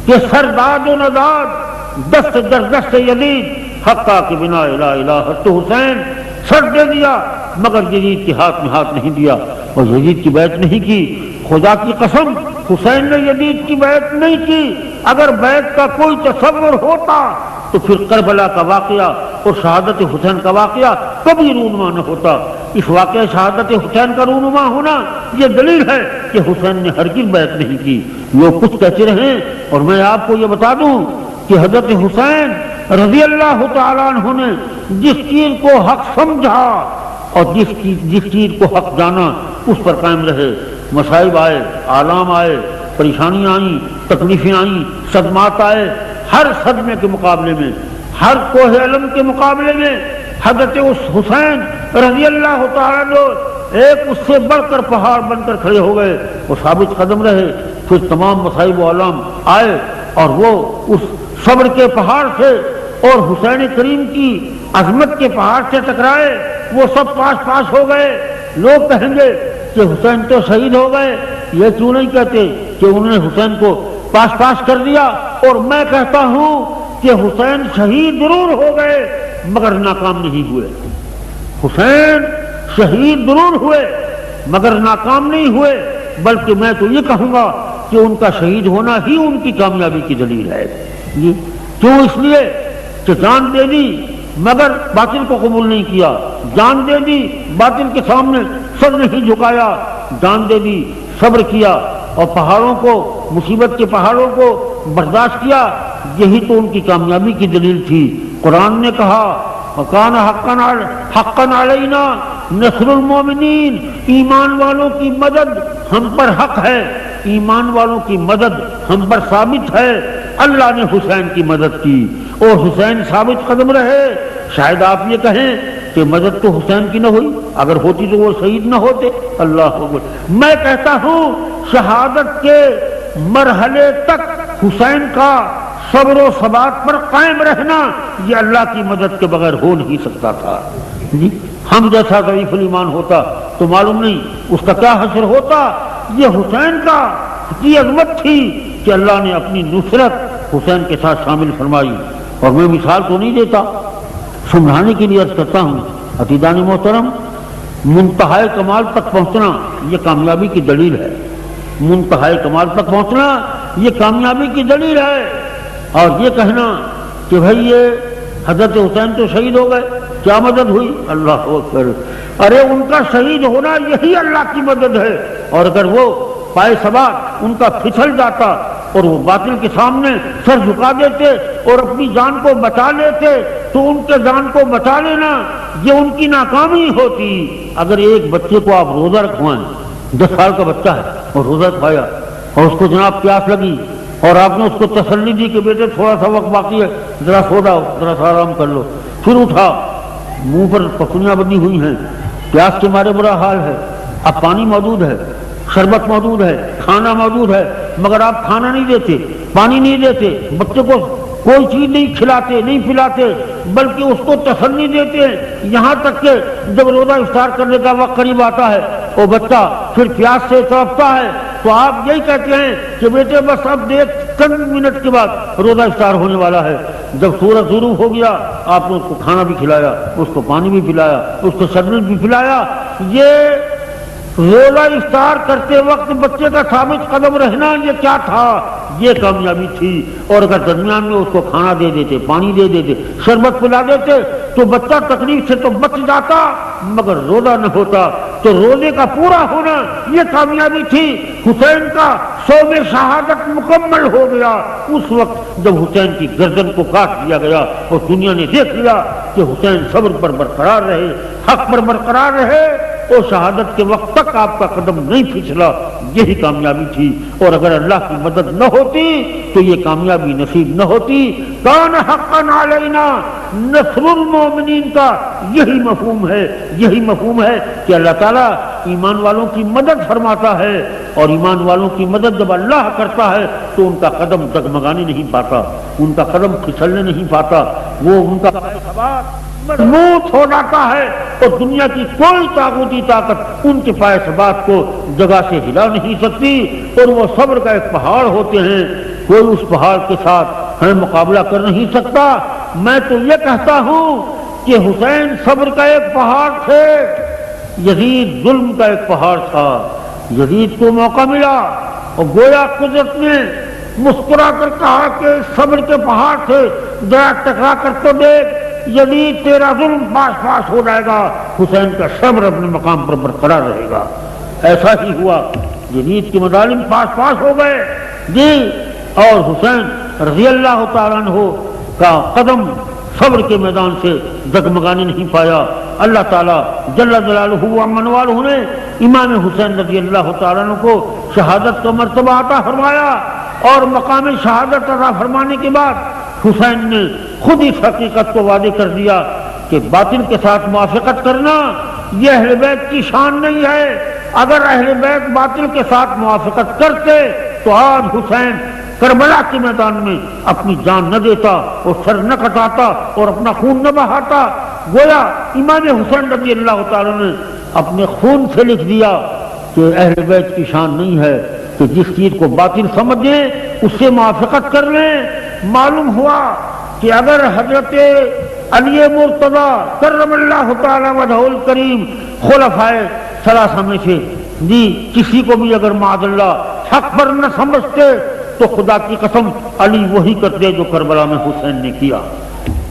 کہ سرداد و نداد دست در دست یزید حقا کے بنا لا الہ تو حسین سر دے دیا، مگر یزید کے ہاتھ میں ہاتھ نہیں دیا اور یزید کی بیعت نہیں کی۔ خدا کی قسم حسین نے یزید کی بیعت نہیں کی۔ اگر بیعت کا کوئی تصور ہوتا تو پھر کربلا کا واقعہ اور شہادت حسین کا واقعہ کبھی رونما نہ ہوتا۔ اس واقعہ شہادت حسین کا رونما ہونا یہ دلیل ہے کہ حسین نے ہرگز بیعت نہیں کی۔ لوگ کچھ کہتے رہیں اور میں آپ کو یہ بتا دوں کہ حضرت حسین رضی اللہ تعالیٰ عنہ نے جس چیز کو حق سمجھا اور جس چیز کو حق جانا اس پر قائم رہے. مصائب آئے، آلام آئے، پریشانیاں آئیں، تکلیفیں آئیں، صدمات آئے، ہر صدمے کے مقابلے میں، ہر کوہ علم کے مقابلے میں حضرت حسین رضی اللہ تعالیٰ عنہ ایک اس سے بڑھ کر پہاڑ بن کر کھڑے ہو گئے. وہ ثابت قدم رہے. پھر تمام مصائب و آلام آئے اور وہ اس صبر کے پہاڑ سے اور حسین کریم کی عظمت کے پہاڑ سے ٹکرائے. وہ سب پاس ہو گئے. لوگ کہیں گے کہ حسین تو شہید ہو گئے، یہ کیوں نہیں کہتے کہ انہوں نے حسین کو پاس کر دیا؟ اور میں کہتا ہوں کہ حسین شہید ضرور ہو گئے مگر ناکام نہیں ہوئے. حسین شہید ضرور ہوئے مگر ناکام نہیں ہوئے، بلکہ میں تو یہ کہوں گا کہ ان کا شہید ہونا ہی ان کی کامیابی کی دلیل ہے. کیوں؟ اس لیے کہ جان دے دی مگر باطل کو قبول نہیں کیا، جان دے دی باطل کے سامنے سر نہیں جھکایا، جان دے دی صبر کیا اور پہاڑوں کو، مصیبت کے پہاڑوں کو برداشت کیا. یہی تو ان کی کامیابی کی دلیل تھی. قرآن نے کہا وَكَانَ حَقًّا عَلَيْنَا نَصْرُ الْمُؤْمِنِينَ، ایمان والوں کی مدد ہم پر حق ہے، ایمان والوں کی مدد ہم پر ثابت ہے. اللہ نے حسین کی مدد کی اور حسین ثابت قدم رہے. شاید آپ یہ کہیں کہ مدد تو حسین کی نہ ہوئی، اگر ہوتی تو وہ شہید نہ ہوتے. اللہ اکبر. میں کہتا ہوں شہادت کے مرحلے تک حسین کا صبر و ثبات پر قائم رہنا یہ اللہ کی مدد کے بغیر ہو نہیں سکتا تھا. ہم جیسا ضعیف الایمان ہوتا تو معلوم نہیں اس کا کیا حشر ہوتا. یہ حسین کی عظمت تھی کہ اللہ نے اپنی نصرت حسین کے ساتھ شامل فرمائی. اور میں مثال تو نہیں دیتا، سمجھانے کے لیے عرض کرتا ہوں. عتیدان محترم، منتہائے کمال تک پہنچنا یہ کامیابی کی دلیل ہے. منتہائے کمال تک پہنچنا یہ کامیابی کی دلیل ہے. اور یہ کہنا کہ بھئی یہ حضرت حسین تو شہید ہو گئے، کیا مدد ہوئی؟ اللہ اکبر. ارے ان کا شہید ہونا یہی اللہ کی مدد ہے. اور اگر وہ پائے ثبات ان کا پھسل جاتا اور وہ باطل کے سامنے سر جھکا دیتے اور اپنی جان کو بچا لیتے تو ان کے جان کو بچا لینا یہ ان کی ناکامی ہوتی. اگر ایک بچے کو آپ روزہ رکھوائیں، 10 سال کا بچہ ہے اور روزہ رکھوایا اور اس کو جناب پیاس لگی اور آپ نے اس کو تسلی دی کہ بیٹے تھوڑا سا وقت باقی ہے، ذرا سو جاؤ، ذرا سا آرام کر لو. پھر اٹھا، منہ پر پسلیاں بندی ہوئی ہیں، پیاس کے مارے برا حال ہے، اب پانی موجود ہے، شربت موجود ہے، کھانا موجود ہے، مگر آپ کھانا نہیں دیتے، پانی نہیں دیتے، بچے کو کوئی چیز نہیں کھلاتے نہیں پلاتے، بلکہ اس کو تسلی دیتے ہیں. یہاں تک کہ جب روزہ افطار کرنے کا وقت قریب آتا ہے وہ بچہ پھر پیاس سے تڑپتا ہے تو آپ یہی کہتے ہیں کہ بیٹے بس اب دیکھ چند منٹ کے بعد روزہ افطار ہونے والا ہے. جب سورج غروب ہو گیا آپ نے اس کو کھانا بھی کھلایا، اس کو پانی بھی پلایا، اس کو شربت بھی پلایا. یہ روزہ افطار کرتے وقت بچے کا ثابت قدم رہنا یہ کیا تھا؟ یہ کامیابی تھی. اور اگر درمیان میں اس کو کھانا دے دیتے، پانی دے دیتے، شربت پلا دیتے تو بچہ تکلیف سے تو بچ جاتا مگر روزہ نہ ہوتا. تو روزے کا پورا ہونا یہ کامیابی تھی. حسین کا صوم شہادت مکمل ہو گیا اس وقت جب حسین کی گردن کو کاٹ دیا گیا اور دنیا نے دیکھ لیا کہ حسین صبر پر برقرار رہے، حق پر برقرار رہے اور شہادت کے وقت تک آپ کا قدم نہیں پھسلا. یہی کامیابی تھی. اور اگر اللہ کی مدد نہ ہوتی تو یہ کامیابی نصیب نہ ہوتی. کان حقا علینا نصر المؤمنین کا یہی مفہوم ہے، یہی مفہوم ہے کہ اللہ تعالیٰ ایمان والوں کی مدد فرماتا ہے اور ایمان والوں کی مدد جب اللہ کرتا ہے تو ان کا قدم ڈگمگانے نہیں پاتا، ان کا قدم پھسلنے نہیں پاتا، وہ ان کا مضبوط ہو جاتا ہے اور دنیا کی کوئی طاقتی طاقت ان کے پائے ثبات کو جگہ سے ہلا نہیں سکتی. اور وہ صبر کا ایک پہاڑ ہوتے ہیں، کوئی اس پہاڑ کے ساتھ ہمیں مقابلہ کر نہیں سکتا. میں تو یہ کہتا ہوں کہ حسین صبر کا ایک پہاڑ تھے، یزید ظلم کا ایک پہاڑ تھا. یزید کو موقع ملا اور گویا قدرت نے مسکرا کر کہا کہ صبر کے پہاڑ تھے، ذرا ٹکرا کر تو دیکھ، یزید تیرا ظلم پاس ہو جائے گا، حسین کا صبر اپنے مقام پر برقرار رہے گا. ایسا ہی ہوا، یزید کے مظالم پاس ہو گئے جی. اور حسین رضی اللہ تعالیٰ عنہ کا قدم صبر کے میدان سے ڈگمگانے نہیں پایا۔ اللہ تعالیٰ جل جلالہ و عز والہ نے امام حسین رضی اللہ تعالیٰ عنہ کو شہادت کا مرتبہ عطا فرمایا، اور مقام شہادت عطا فرمانے کے بعد حسین نے خود اس حقیقت کو واضح کر دیا کہ باطل کے ساتھ موافقت کرنا یہ اہل بیت کی شان نہیں ہے۔ اگر اہل بیت باطل کے ساتھ موافقت کرتے تو آج حسین کربلا کے میدان میں اپنی جان نہ دیتا اور سر نہ کٹاتا اور اپنا خون نہ بہاتا۔ گویا امام حسین رضی اللہ تعالیٰ نے اپنے خون سے لکھ دیا کہ اہل بیت کی شان نہیں ہے کہ جس چیز کو باطل سمجھیں اس سے موافقت کر لیں۔ معلوم ہوا کہ اگر حضرت علی مرتضیٰ کرم اللہ تعالیٰ وجہہ الکریم خلفائے ثلاثہ میں سے کسی کو بھی اگر معاذ اللہ حق پر نہ سمجھتے تو خدا کی قسم علی وہی کرتے جو کربلا میں حسین نے کیا،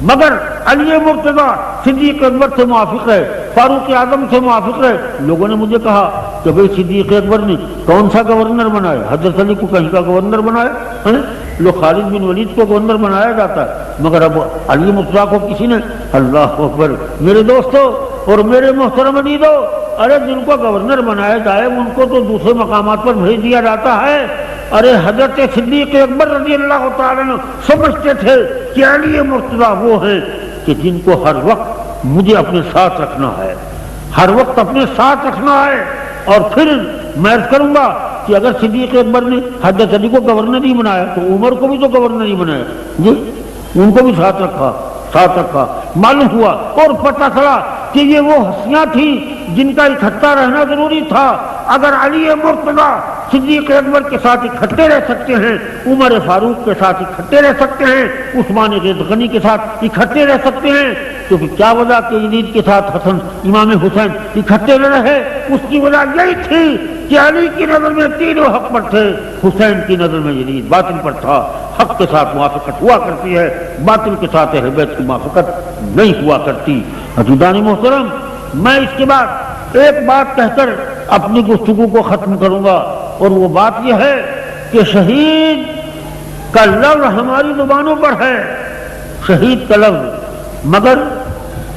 مگر علی مرتضیٰ صدیق اکبر سے موافق ہے، فاروق اعظم سے موافق ہے۔ لوگوں نے مجھے کہا کہ بھئی صدیق اکبر نے کون سا گورنر بنایا؟ حضرت علی کو کہیں کا گورنر بنایا؟ لوگ خالد بن ولید کو گورنر بنایا جاتا ہے، مگر اب علی مرتضیٰ کو کسی نے؟ اللہ اکبر! میرے دوستو اور میرے محترم عزیزو، ارے جن کو گورنر بنایا جائے ان کو تو دوسرے مقامات پر بھیج دیا جاتا ہے۔ ارے حضرت صدیق اکبر رضی اللہ تعالیٰ عنہ سمجھتے تھے کہ علی مرتضیٰ وہ ہیں کہ جن کو ہر وقت مجھے اپنے ساتھ رکھنا ہے، ہر وقت اپنے ساتھ رکھنا ہے۔ اور پھر میں عرض کروں گا کہ اگر صدیق اکبر نے حضرت علی کو گورنر ہی بنایا تو عمر کو بھی تو گورنر ہی بنایا جی، ان کو بھی ساتھ رکھا۔ معلوم ہوا اور پتہ چلا کہ یہ وہ ہستیاں تھیں جن کا اکٹھا رہنا ضروری تھا۔ اگر علی مرتضیٰ صدیق اکبر کے ساتھ اکٹھے رہ سکتے ہیں، عمر فاروق کے ساتھ اکٹھے رہ سکتے ہیں، عثمان غنی کے ساتھ اکٹھے رہ سکتے ہیں، تو پھر کیا وجہ کہ یزید کے ساتھ حسن امام حسین اکٹھے نہ رہے؟ اس کی وجہ یہی تھی کہ علی کی نظر میں تینوں حق پر تھے، حسین کی نظر میں یزید باطل پر تھا۔ حق کے ساتھ موافقت ہوا کرتی ہے، باطل کے ساتھ اہل بیت کی موافقت نہیں ہوا کرتی۔ عزیزان محترم، میں اس کے بعد ایک بات کہہ کر اپنی گفتگو کو ختم کروں گا، اور وہ بات یہ ہے کہ شہید کا لفظ ہماری زبانوں پر ہے، شہید کا لفظ، مگر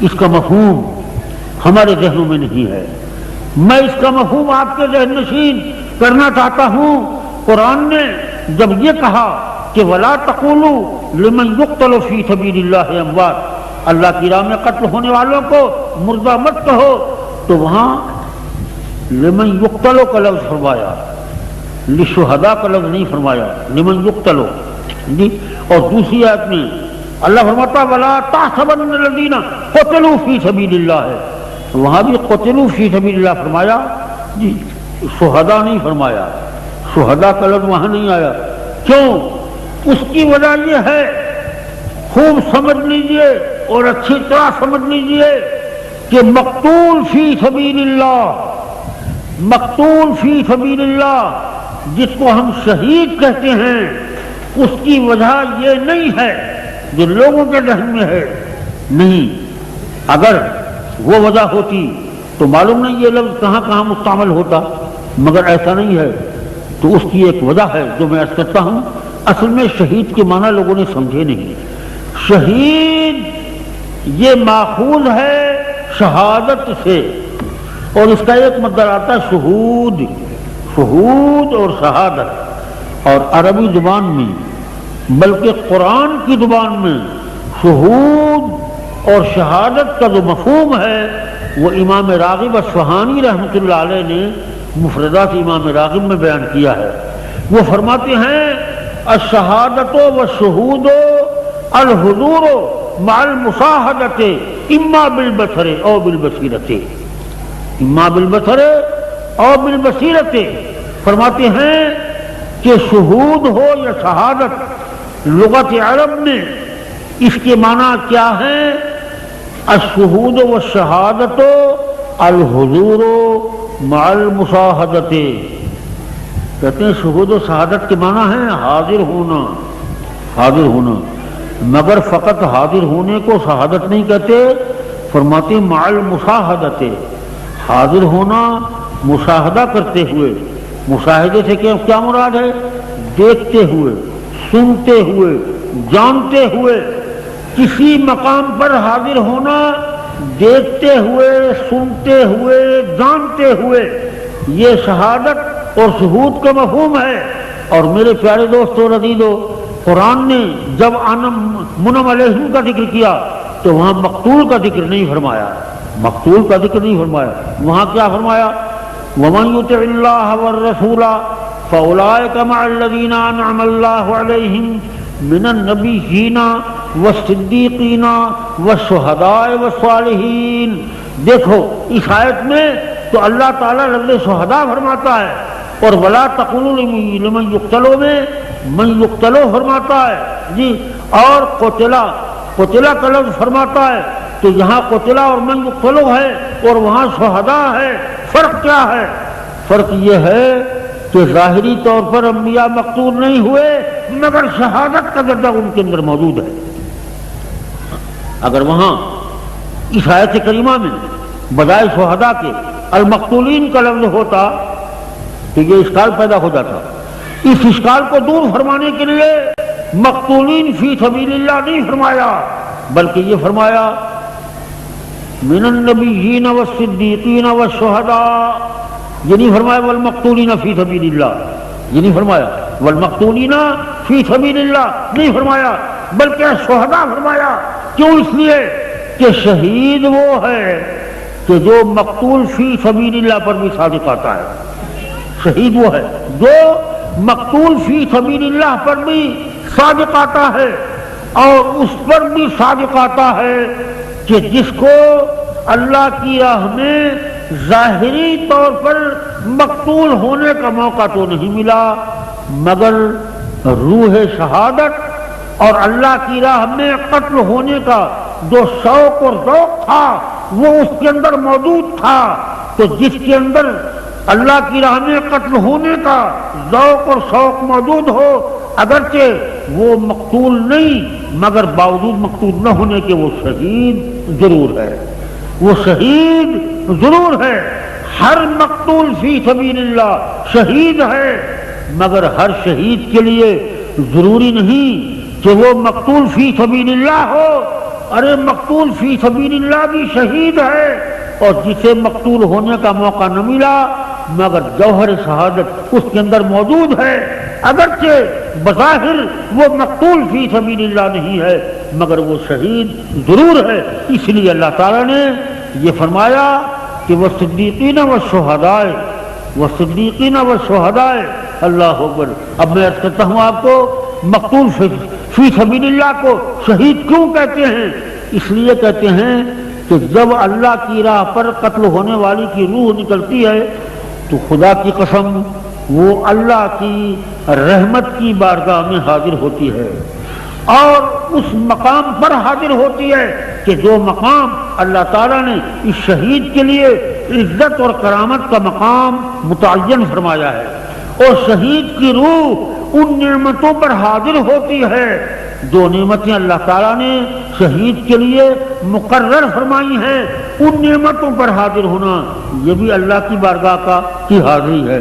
اس کا مفہوم ہمارے ذہنوں میں نہیں ہے۔ میں اس کا مفہوم آپ کے ذہن نشین کرنا چاہتا ہوں۔ قرآن نے جب یہ کہا کہ وَلَا تَقُولُوا لِمَنْ يُقْتَلُ فِي سَبِيلِ اللَّهِ أَمْوَاتٌ، اللہ کی راہ میں قتل ہونے والوں کو مردہ مت کہو، تو وہاں لمن یقتلو کا لفظ فرمایا، لشہداء کا لفظ نہیں فرمایا، لمن یقتلو جی۔ اور دوسری آیت میں اللہ فرماتا وَلَا تَحْسَبَنَّ الَّذِينَ قُتِلُوا فِي سَبِيلِ اللَّهِ، وہاں بھی قُتِلُوا فِي سَبِيلِ اللَّهِ فرمایا جی، شہداء نہیں فرمایا، شہداء کا لفظ وہاں نہیں آیا۔ کیوں؟ اس کی وجہ یہ ہے، خوب سمجھ لیجئے اور اچھی طرح سمجھ لیجئے کہ مقتول فی سبیل اللہ، مقتول فی سبیل اللہ جس کو ہم شہید کہتے ہیں، اس کی وجہ یہ نہیں ہے جو لوگوں کے ذہن میں ہے، نہیں۔ اگر وہ وجہ ہوتی تو معلوم نہیں یہ لفظ کہاں کہاں مستعمل ہوتا، مگر ایسا نہیں ہے، تو اس کی ایک وجہ ہے جو میں عرض کرتا ہوں۔ اصل میں شہید کے معنی لوگوں نے سمجھے نہیں۔ شہید یہ ماخوذ ہے شہادت سے، اور اس کا ایک مطلب آتا ہے شہود، شہود اور شہادت، اور عربی زبان میں بلکہ قرآن کی زبان میں شہود اور شہادت کا جو مفہوم ہے وہ امام راغب اصفہانی رحمۃ اللہ علیہ نے مفردات امام راغب میں بیان کیا ہے۔ وہ فرماتے ہیں الشہادت والشہود الحضور مع المشاہدۃ اما بالبصر او بالبصیرۃ، اما بالبصر او بالبصیرۃ۔ فرماتے ہیں کہ شہود ہو یا شہادت، لغت عرب میں اس کے معنی کیا ہے؟ الشہود والشہادۃ الحضور مع المشاہدۃ۔ کہتے ہیں شہود و شہادت کے معنی ہے حاضر ہونا، حاضر ہونا، مگر فقط حاضر ہونے کو شہادت نہیں کہتے، فرماتے مع المشاہدۃ، حاضر ہونا مشاہدہ کرتے ہوئے۔ مشاہدے سے کیا مراد ہے؟ دیکھتے ہوئے، سنتے ہوئے، جانتے ہوئے۔ کسی مقام پر حاضر ہونا دیکھتے ہوئے، سنتے ہوئے، جانتے ہوئے، یہ شہادت اور شہود کا مفہوم ہے۔ اور میرے پیارے دوستو اور عزیزو، قرآن نے جب منعم علیہم کا ذکر کیا تو وہاں مقتول کا ذکر نہیں فرمایا، مقتول کا ذکر نہیں فرمایا۔ وہاں کیا فرمایا؟ وَمَن يُطِعِ اللَّهَ وَالرَّسُولَ فَأُولَٰئِكَ مَعَ الَّذِينَ أَنْعَمَ اللَّهُ عَلَيْهِم مِّنَ النَّبِيِّينَ وَالصِّدِّيقِينَ وَالشُّهَدَاءِ وَالصَّالِحِينَ۔ دیکھو اس آیت میں تو اللہ تعالیٰ لفظ شہداء فرماتا ہے، اور وَلَا تَقُولُوا لِمَن يُقْتَلُ میں من یقتلو فرماتا ہے جی، اور قتلا کا لفظ فرماتا ہے، تو یہاں قتلا اور من یقتلو ہے اور وہاں شہداء ہے۔ فرق کیا ہے؟ فرق یہ ہے کہ ظاہری طور پر انبیاء مقتول نہیں ہوئے، مگر شہادت کا درجہ ان کے اندر موجود ہے۔ اگر وہاں اس آیت کریمہ میں بجائے شہداء کے المقتولین کا لفظ ہوتا تو یہ اشکال پیدا ہو جاتا۔ اس اشکال کو دور فرمانے کے لیے مقتولین فی سبیل اللہ نہیں فرمایا، بلکہ یہ فرمایا من النبیین والصدیقین والشہداء۔ یہ نہیں فرمایا والمقتولین فی سبیل اللہ، یہ نہیں فرمایا والمقتولین فی سبیل اللہ، نہیں فرمایا، بلکہ شہداء فرمایا۔ کیوں؟ اس لیے کہ شہید وہ ہے کہ جو مقتول فی سبیل اللہ پر بھی صادق آتا ہے۔ شہید وہ ہے جو مقتول فی سبیل اللہ پر بھی صادق آتا ہے، اور اس پر بھی صادق آتا ہے کہ جس کو اللہ کی راہ میں ظاہری طور پر مقتول ہونے کا موقع تو نہیں ملا، مگر روح شہادت اور اللہ کی راہ میں قتل ہونے کا جو شوق اور ذوق تھا وہ اس کے اندر موجود تھا۔ تو جس کے اندر اللہ کی راہ میں قتل ہونے کا ذوق اور شوق موجود ہو، اگرچہ وہ مقتول نہیں مگر باوجود مقتول نہ ہونے کے وہ شہید ضرور ہے، وہ شہید ضرور ہے۔ ہر مقتول فی سبیل اللہ شہید ہے، مگر ہر شہید کے لیے ضروری نہیں کہ وہ مقتول فی سبیل اللہ ہو۔ ارے مقتول فی سبیل اللہ بھی شہید ہے، اور جسے مقتول ہونے کا موقع نہ ملا مگر جوہر شہادت اس کے اندر موجود ہے، اگرچہ بظاہر وہ مقتول فی سبیل اللہ نہیں ہے مگر وہ شہید ضرور ہے۔ اس لیے اللہ تعالیٰ نے یہ فرمایا کہ وہ صدیقین و شہداء، وہ صدیقین و شہداء۔ اللہ اکبر۔ اب میں عرض کرتا ہوں آپ کو، مقتول فی سبیل اللہ کو شہید کیوں کہتے ہیں؟ اس لیے کہتے ہیں کہ جب اللہ کی راہ پر قتل ہونے والی کی روح نکلتی ہے تو خدا کی قسم وہ اللہ کی رحمت کی بارگاہ میں حاضر ہوتی ہے، اور اس مقام پر حاضر ہوتی ہے کہ جو مقام اللہ تعالیٰ نے اس شہید کے لیے عزت اور کرامت کا مقام متعین فرمایا ہے، اور شہید کی روح ان نعمتوں پر حاضر ہوتی ہے جو نعمتیں اللہ تعالیٰ نے شہید کے لیے مقرر فرمائی ہیں۔ ان نعمتوں پر حاضر ہونا یہ بھی اللہ کی بارگاہ کی حاضری ہے۔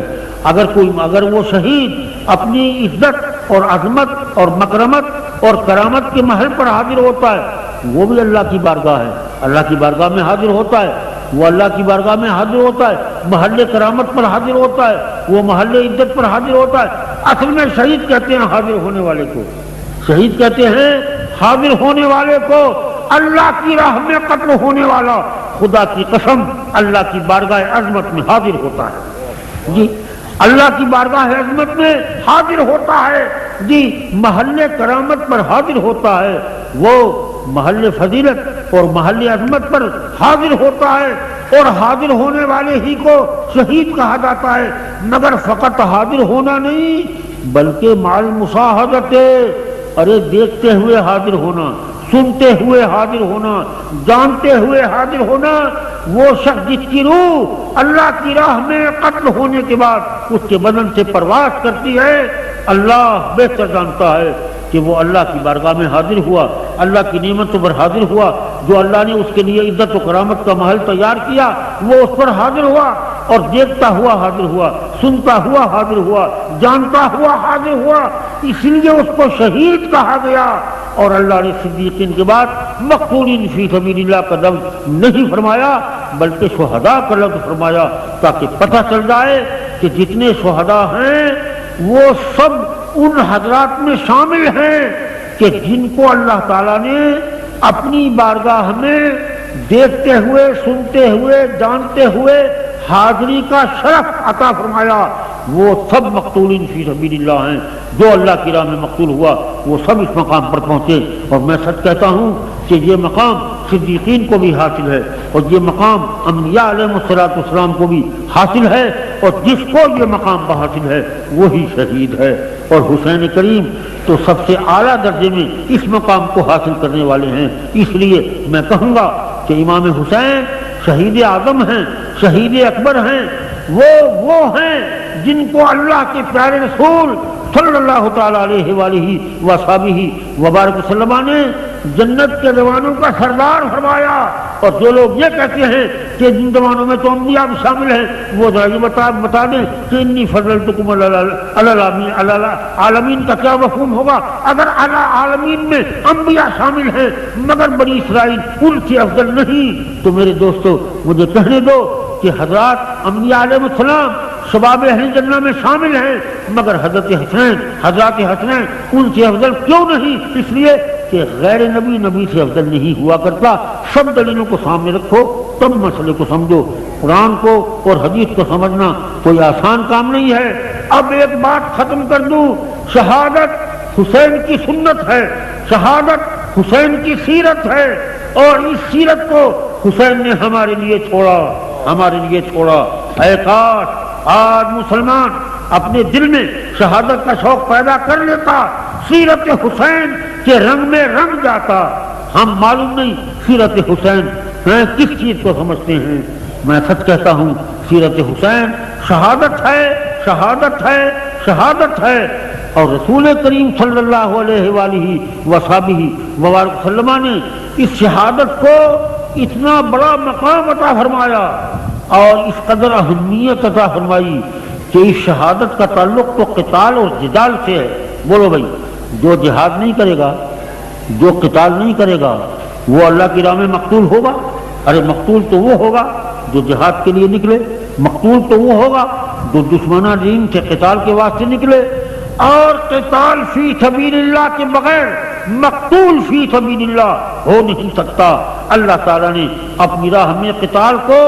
اگر وہ شہید اپنی عزت اور عظمت اور مکرمت اور کرامت کے محل پر حاضر ہوتا ہے، وہ بھی اللہ کی بارگاہ ہے، اللہ کی بارگاہ میں حاضر ہوتا ہے، وہ اللہ کی بارگاہ میں حاضر ہوتا ہے، محل کرامت پر حاضر ہوتا ہے، وہ محل عزت پر حاضر ہوتا ہے۔ اصل میں شہید کہتے ہیں حاضر ہونے والے کو، شہید کہتے ہیں حاضر ہونے والے کو۔ اللہ کی راہ میں قتل ہونے والا خدا کی قسم اللہ کی بارگاہ عظمت میں حاضر ہوتا ہے جی، اللہ کی بارگاہ عظمت میں حاضر ہوتا ہے جی، محل کرامت پر حاضر ہوتا ہے، وہ محل فضیلت اور محل عظمت پر حاضر ہوتا ہے، اور حاضر ہونے والے ہی کو شہید کہا جاتا ہے۔ مگر فقط حاضر ہونا نہیں بلکہ مع المشاہدت، ارے دیکھتے ہوئے حاضر ہونا، سنتے ہوئے حاضر ہونا، جانتے ہوئے حاضر ہونا۔ وہ شخص جس کی روح اللہ کی راہ میں قتل ہونے کے بعد اس کے بدن سے پرواز کرتی ہے، اللہ بہتر جانتا ہے کہ وہ اللہ کی بارگاہ میں حاضر ہوا، اللہ کی نعمتوں پر حاضر ہوا، جو اللہ نے اس کے لیے عزت و کرامت کا محل تیار کیا وہ اس پر حاضر ہوا، اور دیکھتا ہوا حاضر ہوا، سنتا ہوا حاضر ہوا، جانتا ہوا حاضر ہوا۔ اس لیے اس کو شہید کہا گیا، اور اللہ نے صدیقین کے بعد مقتولین فی سبیل اللہ کا لفظ نہیں فرمایا بلکہ شہداء کا لفظ فرمایا، تاکہ پتہ چل جائے کہ جتنے شہداء ہیں وہ سب ان حضرات میں شامل ہیں کہ جن کو اللہ تعالیٰ نے اپنی بارگاہ میں دیکھتے ہوئے، سنتے ہوئے، جانتے ہوئے حاضری کا شرف عطا فرمایا، وہ سب مقتولین فی سبیل اللہ ہیں۔ جو اللہ کی راہ میں مقتول ہوا وہ سب اس مقام پر پہنچے، اور میں سچ کہتا ہوں کہ یہ مقام صدیقین کو بھی حاصل ہے، اور یہ مقام انبیاء علیہ السلام کو بھی حاصل ہے، اور جس کو یہ مقام حاصل ہے وہی شہید ہے۔ اور حسین کریم تو سب سے اعلیٰ درجے میں اس مقام کو حاصل کرنے والے ہیں۔ اس لیے میں کہوں گا کہ امام حسین شہید اعظم ہیں، شہید اکبر ہیں، وہ ہیں جن کو اللہ کے پیارے رسول صلی اللہ تعالیٰ علیہ وآلہ وصحبہ وبارک وسلم نے جنت کے جوانوں کا سردار فرمایا۔ اور جو لوگ یہ کہتے ہیں کہ جن جوانوں میں تو انبیاء بھی شامل ہیں، وہ ذرا بتا دیں کہ انی فضلتکم علی العالمین کا کیا مفہوم ہوگا اگر اعلی عالمین میں انبیاء شامل ہیں مگر بنی اسرائیل ان سے افضل نہیں؟ تو میرے دوستو مجھے کہنے دو کہ حضرات انبیاء علیہ السلام شباب اہل جنہ میں شامل ہیں، مگر حضرات حسنین ان سے افضل کیوں نہیں؟ اس لیے کہ غیر نبی سے افضل نہیں ہوا کرتا۔ سب دلیلوں کو سامنے رکھو تب مسئلے کو سمجھو۔ قرآن کو اور حدیث کو سمجھنا کوئی آسان کام نہیں ہے۔ اب ایک بات ختم کر دوں، شہادت حسین کی سنت ہے، شہادت حسین کی سیرت ہے، اور اس سیرت کو حسین نے ہمارے لیے چھوڑا۔ اے کاش آج مسلمان اپنے دل میں شہادت کا شوق پیدا کر لیتا، سیرت حسین کے رنگ میں رنگ جاتا۔ ہم معلوم نہیں سیرت حسین کس چیز کو سمجھتے ہیں۔ میں سچ کہتا ہوں سیرت حسین شہادت ہے، اور رسول کریم صلی اللہ علیہ وآلہ وصحبہ وبارک وسلم نے اس شہادت کو اتنا بڑا مقام عطا فرمایا اور اس قدر اہمیت عطا فرمائی کہ اس شہادت کا تعلق تو قتال اور جدال سے ہے۔ بولو بھائی، جو جہاد نہیں کرے گا، جو قتال نہیں کرے گا، وہ اللہ کی راہ میں مقتول ہوگا؟ ارے مقتول تو وہ ہوگا جو جہاد کے لیے نکلے، مقتول تو وہ ہوگا جو دشمنان دین سے قتال کے واسطے نکلے، اور قتال فی سبیل اللہ کے بغیر مقتول فی سبیل اللہ ہو نہیں سکتا۔ اللہ تعالیٰ نے اپنی راہ میں قتال کو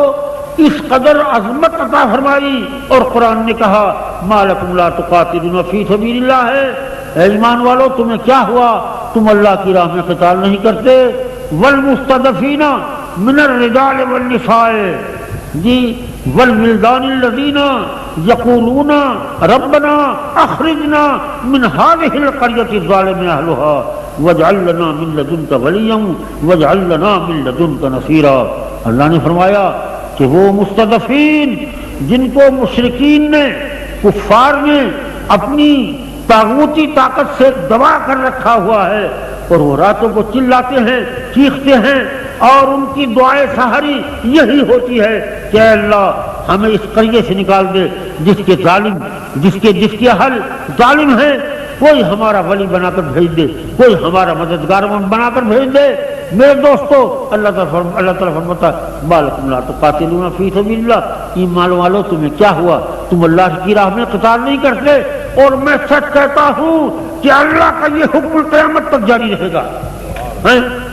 اس قدر عظمت عطا فرمائی، اور قرآن نے کہا ما لکم لا تقاتلون فی سبیل اللہ ہے۔ اے ایمان والو تمہیں کیا ہوا، تم اللہ کی راہ میں قتال نہیں کرتے؟ والمستضعفین من الرجال والنساء والولدان الذین یقولون ربنا اخرجنا من هذه القرية الظالم اهلها واجعل لنا من لدنك وليا واجعل لنا من لدنك نصيرا۔ اللہ نے فرمایا کہ وہ مستضعفین جن کو مشرکین نے، کفار نے اپنی طاغوتی طاقت سے دبا کر رکھا ہوا ہے، اور وہ راتوں کو چلاتے ہیں، چیختے ہیں، اور ان کی دعائیں سحری یہی ہوتی ہے کہ اے اللہ ہمیں اس قریے سے نکال دے جس کے اہل ظالم ہیں، کوئی ہمارا ولی بنا کر بھیج دے، کوئی ہمارا مددگار بنا کر بھیج دے۔ میرے دوستو اللہ تعالیٰ فرماتا ہے بالکم لا تقاتلون فی سبیل اللہ، ایمان والو تمہیں کیا ہوا، تم اللہ کی راہ میں قتال نہیں کرتے؟ اور میں سچ کہتا ہوں کہ اللہ کا یہ حکم قیامت تک جاری رہے گا۔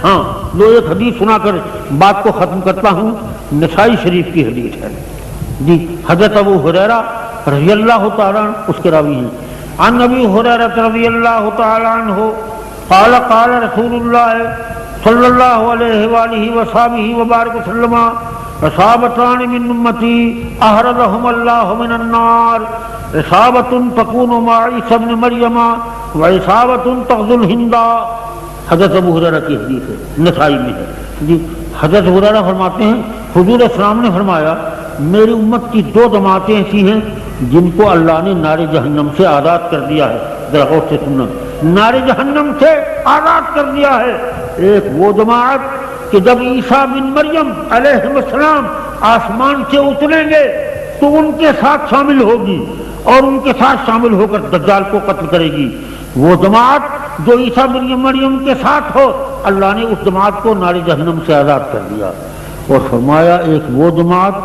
ہاں لو ایک حدیث سنا کر بات کو ختم کرتا ہوں، نسائی شریف کی حدیث ہے جی۔ حضرت ابو ہریرہ رضی اللہ تعالیٰ عنہ اس کے راوی ہیں، عن ابی ہریرہ رضی اللہ تعالیٰ عنہ قال قال رسول اللہ صلی اللہ علیہ وآلہ وصحبہ وبارک وسلم اصابتان من امتی احرزہم اللہ من النار، اصابت تکون مع عیسی ابن مریم و اصابت تغزو الہندا۔ حضرت ابو ہریرہ کی حدیث ہے، نسائی میں ہے جی۔ حضرت ہریرہ فرماتے ہیں حضور اسلام نے فرمایا میری امت کی دو جماعتیں ایسی ہیں جن کو اللہ نے نار جہنم سے آزاد کر دیا ہے۔ ذرا غور سے سننا، نار جہنم سے آزاد کر دیا ہے۔ ایک وہ جماعت کہ جب عیسیٰ بن مریم علیہ السلام آسمان سے اتریں گے تو ان کے ساتھ شامل ہوگی اور ان کے ساتھ شامل ہو کر دجال کو قتل کرے گی۔ وہ جماعت جو عیسیٰ بن مریم کے ساتھ ہو، اللہ نے اس جماعت کو نار جہنم سے آزاد کر دیا اور فرمایا ایک وہ جماعت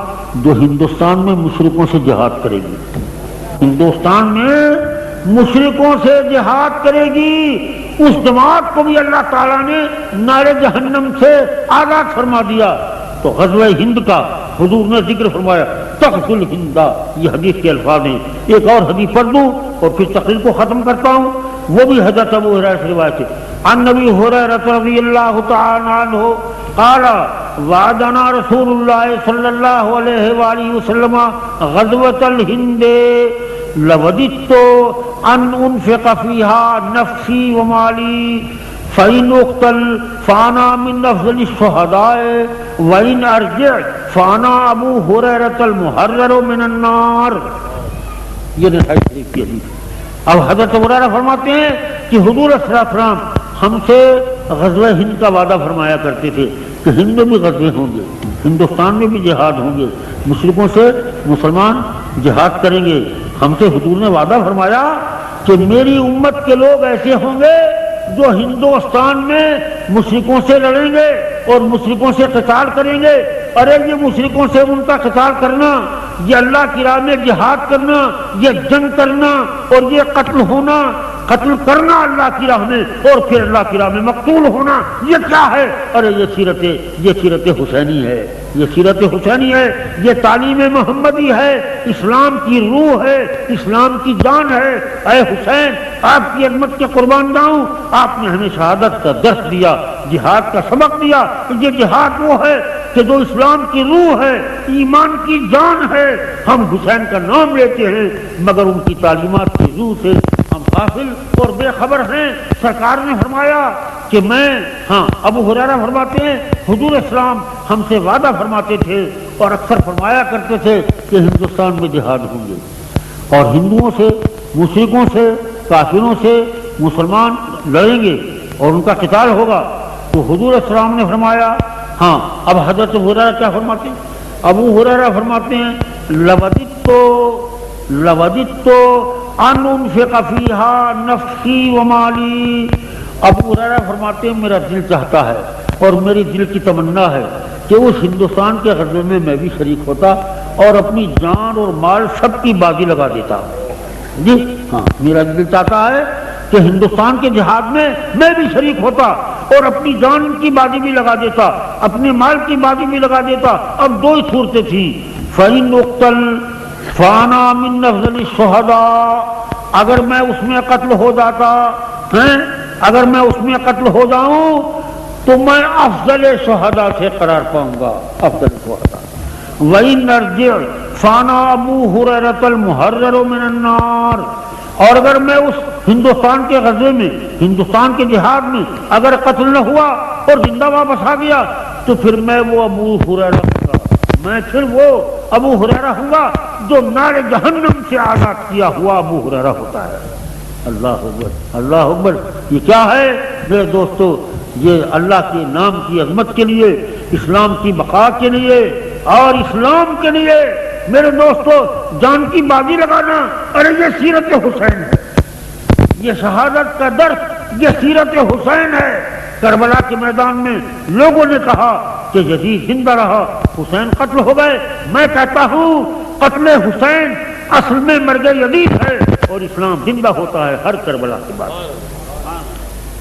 جو ہندوستان میں مشرکوں سے جہاد کرے گی، ہندوستان میں مشرکوں سے جہاد کرے گی، اس جماعت کو بھی اللہ تعالیٰ نے نار جہنم سے آزاد فرما دیا۔ تو غزوہ ہند کا حضور نے ذکر فرمایا، تغزو الہندا، یہ حدیث کے الفاظ ہیں۔ ایک اور حدیث پڑھ دوں اور پھر تقریر کو ختم کرتا ہوں، وہ بھی حضرت ابو ہریرہ سے روایت ہے۔ عن ابی ہریرہ رضی اللہ تعالی عنہ قال وعدنا رسول اللہ صلی اللہ علیہ وآلہ وسلم غزوۃ الہند لوددت ان انفق فيها نفسي ومالي فإن اقتل فأنا من أفضل الشهداء وإن أرجع فأنا أبو هريرة المحرر من النار۔ یہ نسائی شریف کی حدیث۔ اب حضرت ابو ہریرہ فرماتے ہیں کہ حضور صلی اللہ علیہ وسلم ہم سے غزوہ ہند کا وعدہ فرمایا کرتے تھے کہ ہند میں بھی غزوے ہوں گے، ہندوستان میں بھی جہاد ہوں گے، مشرکوں سے مسلمان جہاد کریں گے۔ ہم سے حضور نے وعدہ فرمایا کہ میری امت کے لوگ ایسے ہوں گے جو ہندوستان میں مشرکوں سے لڑیں گے اور مشرکوں سے قتال کریں گے۔ ارے یہ مشرکوں سے ان کا قتال کرنا، یہ اللہ کی راہ میں جہاد کرنا، یہ جنگ کرنا اور یہ قتل ہونا، قتل کرنا اللہ کی راہ میں اور پھر اللہ کی راہ میں مقتول ہونا، یہ کیا ہے؟ ارے یہ سیرت حسینی ہے، یہ سیرت حسینی ہے، یہ تعلیم محمدی ہے، اسلام کی روح ہے، اسلام کی جان ہے۔ اے حسین، آپ کی عظمت کے قربان جاؤں، آپ نے ہمیں شہادت کا درس دیا، جہاد کا سبق دیا۔ یہ جہاد وہ ہے کہ جو اسلام کی روح ہے، ایمان کی جان ہے۔ ہم حسین کا نام لیتے ہیں مگر ان کی تعلیمات کی روح سے ہم غافل اور بے خبر ہیں۔ سرکار نے فرمایا کہ ابو ہریرہ فرماتے ہیں حضور اسلام ہم سے وعدہ فرماتے تھے اور اکثر فرمایا کرتے تھے کہ ہندوستان میں جہاد ہوں گے اور ہندوؤں سے، مشرکوں سے، کافروں سے مسلمان لڑیں گے اور ان کا قتال ہوگا۔ تو حضور اسلام نے فرمایا اب حضرت ابو ہریرہ کیا فرماتے ہیں؟ ابو ہریرہ فرماتے ہیں لوددت ان انفق فيها نفسي ومالي۔ ابو ہریرہ فرماتے ہیں میرا دل چاہتا ہے اور میری دل کی تمنا ہے کہ اس ہندوستان کے غزوے میں میں بھی شریک ہوتا اور اپنی جان اور مال سب کی بازی لگا دیتا۔ جی میرا دل چاہتا ہے کہ ہندوستان کے جہاد میں میں بھی شریک ہوتا اور اپنی جان کی بازی بھی لگا دیتا، اپنے مال کی بازی بھی لگا دیتا۔ اب دو ہی صورتیں تھیں، فَإِنْ اُقْتَلْ فَأَنَا مِنْ أَفْضَلِ الشُّهَدَاءِ، اگر میں اس میں قتل ہو جاتا، اگر میں اس میں قتل ہو جاؤں تو میں افضل شہداء سے قرار پاؤں گا، افضل شہداء۔ وَإِنْ أَرْجِعْ فَأَنَا أَبُو هُرَيْرَةَ الْمُحَرَّرُ مِنَ النَّارِ، اور اگر میں اس ہندوستان کے غزوے میں، ہندوستان کے جہاد میں اگر قتل نہ ہوا اور زندہ واپس آ گیا تو پھر میں وہ ابو ہریرہ ہوں گا، میں پھر وہ ابو ہریرہ ہوں گا جو نار جہنم سے آزاد کیا ہوا ابو ہریرہ ہوتا ہے۔ اللہ اکبر، اللہ اکبر۔ یہ کیا ہے میرے دوستو؟ یہ اللہ کے نام کی عظمت کے لیے، اسلام کی بقا کے لیے اور اسلام کے لیے میرے دوستو جان کی بازی لگانا، ارے یہ سیرت حسین ہے، یہ شہادت کا درس یہ سیرت حسین ہے۔ کربلا کے میدان میں لوگوں نے کہا کہ یزید زندہ رہا، حسین قتل ہو گئے۔ میں کہتا ہوں قتل حسین اصل میں مرگ یزید ہے اور اسلام زندہ ہوتا ہے ہر کربلا کے بعد۔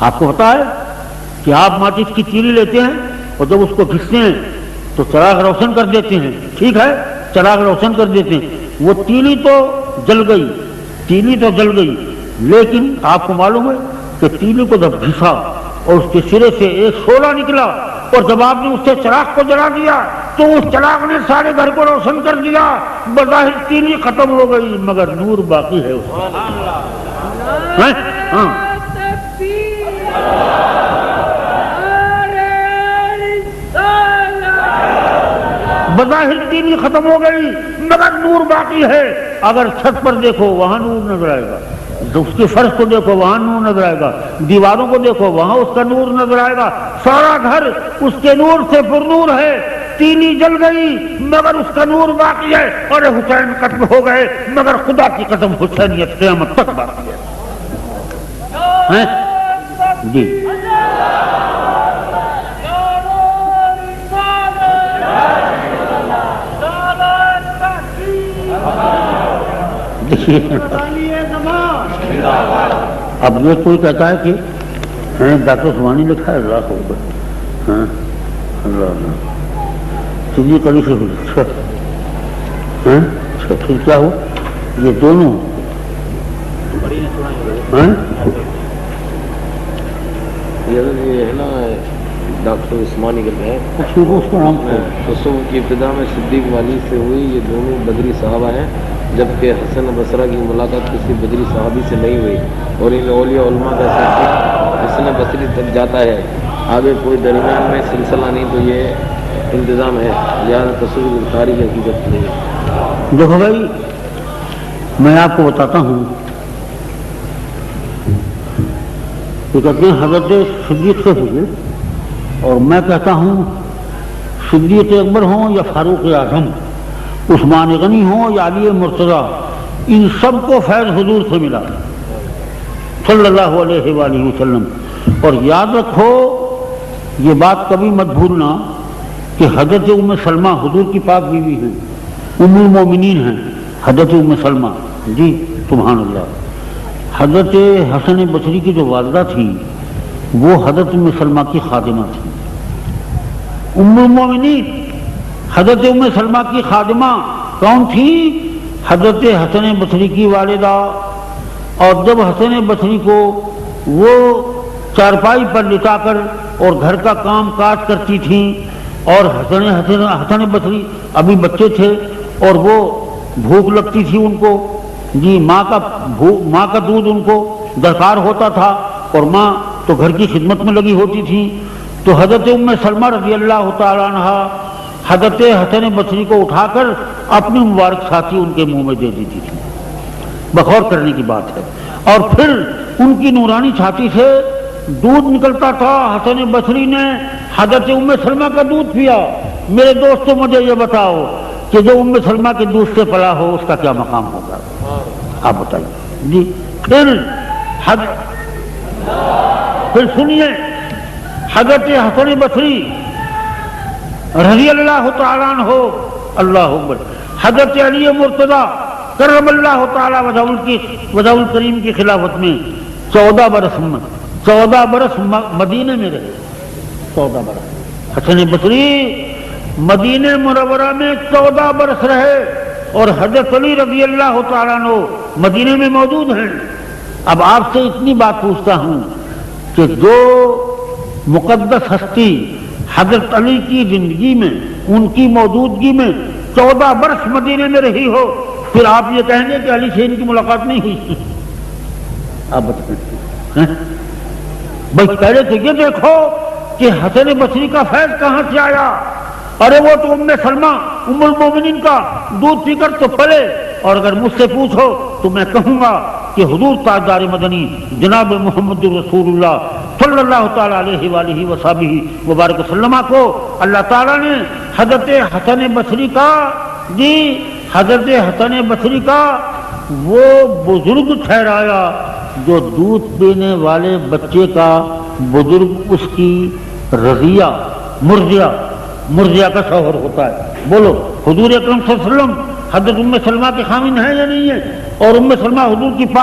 آپ کو پتا ہے کہ آپ ماچس کی تیلی لیتے ہیں اور جب اس کو گھستے ہیں تو چراغ روشن کر دیتے ہیں، ٹھیک ہے، چراغ روشن کر دیتے ہیں، وہ تیلی تو جل گئی، تیلی تو جل گئی، لیکن آپ کو معلوم ہے کہ تیلی کو جب گھسا اور اس کے سرے سے ایک شعلہ نکلا اور جب آپ نے اس سے چراغ کو جلا دیا تو اس چراغ نے سارے گھر کو روشن کر دیا۔ بظاہر تیلی ختم ہو گئی مگر نور باقی ہے اس میں۔ بظاہر تیلی ختم ہو گئی مگر نور باقی ہے۔ اگر چھت پر دیکھو وہاں نور نظر آئے گا، اس کے فرش کو دیکھو وہاں نور نظر آئے گا، دیواروں کو دیکھو وہاں اس کا نور نظر آئے گا، سارا گھر اس کے نور سے پر نور ہے۔ تیلی جل گئی مگر اس کا نور باقی ہے، اور حسین قتل ہو گئے مگر خدا کی قسم حسینیت قیامت تک باقی ہے۔ جی دیکھیے اب یہ کوئی کہتا ہے کہ ڈاکٹر عثمانی لکھا ہے اللہ کو ہاں اللہ تجھے کبھی سے پھر کیا ہو یہ دونوں یہ ہے نا ڈاکٹر عثمانی کہتے ہیں اس کا نام تصوف کی ابتدا میں صدیق والی سے ہوئی. یہ دونوں بدری صحابہ ہیں جبکہ حسن بصرہ کی ملاقات کسی بدری صحابی سے نہیں ہوئی اور ان اولیاء علماء کا سلسلہ حسن بصری تک جاتا ہے. آگے کوئی درمیان میں سلسلہ نہیں تو یہ انتظام ہے لہٰذا تصوف تاریخ حقیقت نہیں ہے. دیکھو بھائی میں آپ کو بتاتا ہوں کہ کہتے ہیں حضرت صدیق سے ہوئے اور میں کہتا ہوں صدیق اکبر ہوں یا فاروق اعظم عثمان غنی ہوں یا علی مرتضی ان سب کو فیض حضور سے ملا صلی اللہ علیہ وآلہ وسلم. اور یاد رکھو یہ بات کبھی مت بھولنا کہ حضرت ام سلمہ حضور کی پاک بیوی ہیں ام المومنین ہیں حضرت ام سلمہ جی سبحان اللہ. حضرت حسن بصری کی جو والدہ تھی وہ حضرت ام سلمہ کی خادمہ تھی. ام المومنین حضرت ام سلمہ کی خادمہ کون تھی؟ حضرت حسن بصری کی والدہ. اور جب حسن بصری کو وہ چارپائی پر لٹا کر اور گھر کا کام کاج کرتی تھیں اور حسن بصری ابھی بچے تھے اور وہ بھوک لگتی تھی ان کو جی ماں کا دودھ ان کو درکار ہوتا تھا اور ماں تو گھر کی خدمت میں لگی ہوتی تھی. تو حضرت ام سلمہ رضی اللہ تعالیٰ عنہ حضرت حسن بصری کو اٹھا کر اپنی مبارک ساتھی ان کے منہ میں دے دیتی تھی. بخور کرنے کی بات ہے. اور پھر ان کی نورانی چھاتی سے دودھ نکلتا تھا. حسن بصری نے حضرت ام سلمہ کا دودھ پیا. میرے دوستوں مجھے یہ بتاؤ کہ جو ام سلمہ کے دودھ سے پلا ہو اس کا کیا مقام ہوگا آپ بتائیے جی. پھر سنیے حضرت حسن بصری رضی اللہ تعالیٰ عنہ اللہ اکبر حضرت علی مرتضی کرم اللہ تعالیٰ وجہ الکریم کی خلافت میں 14 برس مدینے میں رہے. 14 برس حسن بصری مدینہ منورہ میں 14 برس رہے اور حضرت علی رضی اللہ تعالیٰ عنہ مدینہ میں موجود ہیں. اب آپ سے اتنی بات پوچھتا ہوں کہ جو مقدس ہستی حضرت علی کی زندگی میں ان کی موجودگی میں 14 برس مدینے میں رہی ہو پھر آپ یہ کہیں گے کہ علی سے ان کی ملاقات نہیں ہوئی. آپ بتائیں بھائی پہلے تو یہ دیکھو کہ حسن بصری کا فیض کہاں سے آیا. ارے وہ تو ام سلمہ ام المومنین کا دودھ پی کر تو پلے. اور اگر مجھ سے پوچھو تو میں کہوں گا کہ حضور تاجدار مدنی جناب محمد رسول اللہ صلی اللہ تعالیٰ علیہ وآلہ وصحبہ مبارک وسلم کو اللہ تعالیٰ نے حضرت حسن بصری کا حضرت حسن بصری کا وہ بزرگ ٹھہرایا جو دودھ پینے والے بچے کا بزرگ اس کی رضیہ مرضیہ کا شوہر ہوتا ہے. بولو حضور اکرم صلی اللہ علیہ وسلم حضرت ام سلمہ کے خامن ہیں یا نہیں ہے؟ اور ام سلمہ حضور کی پاک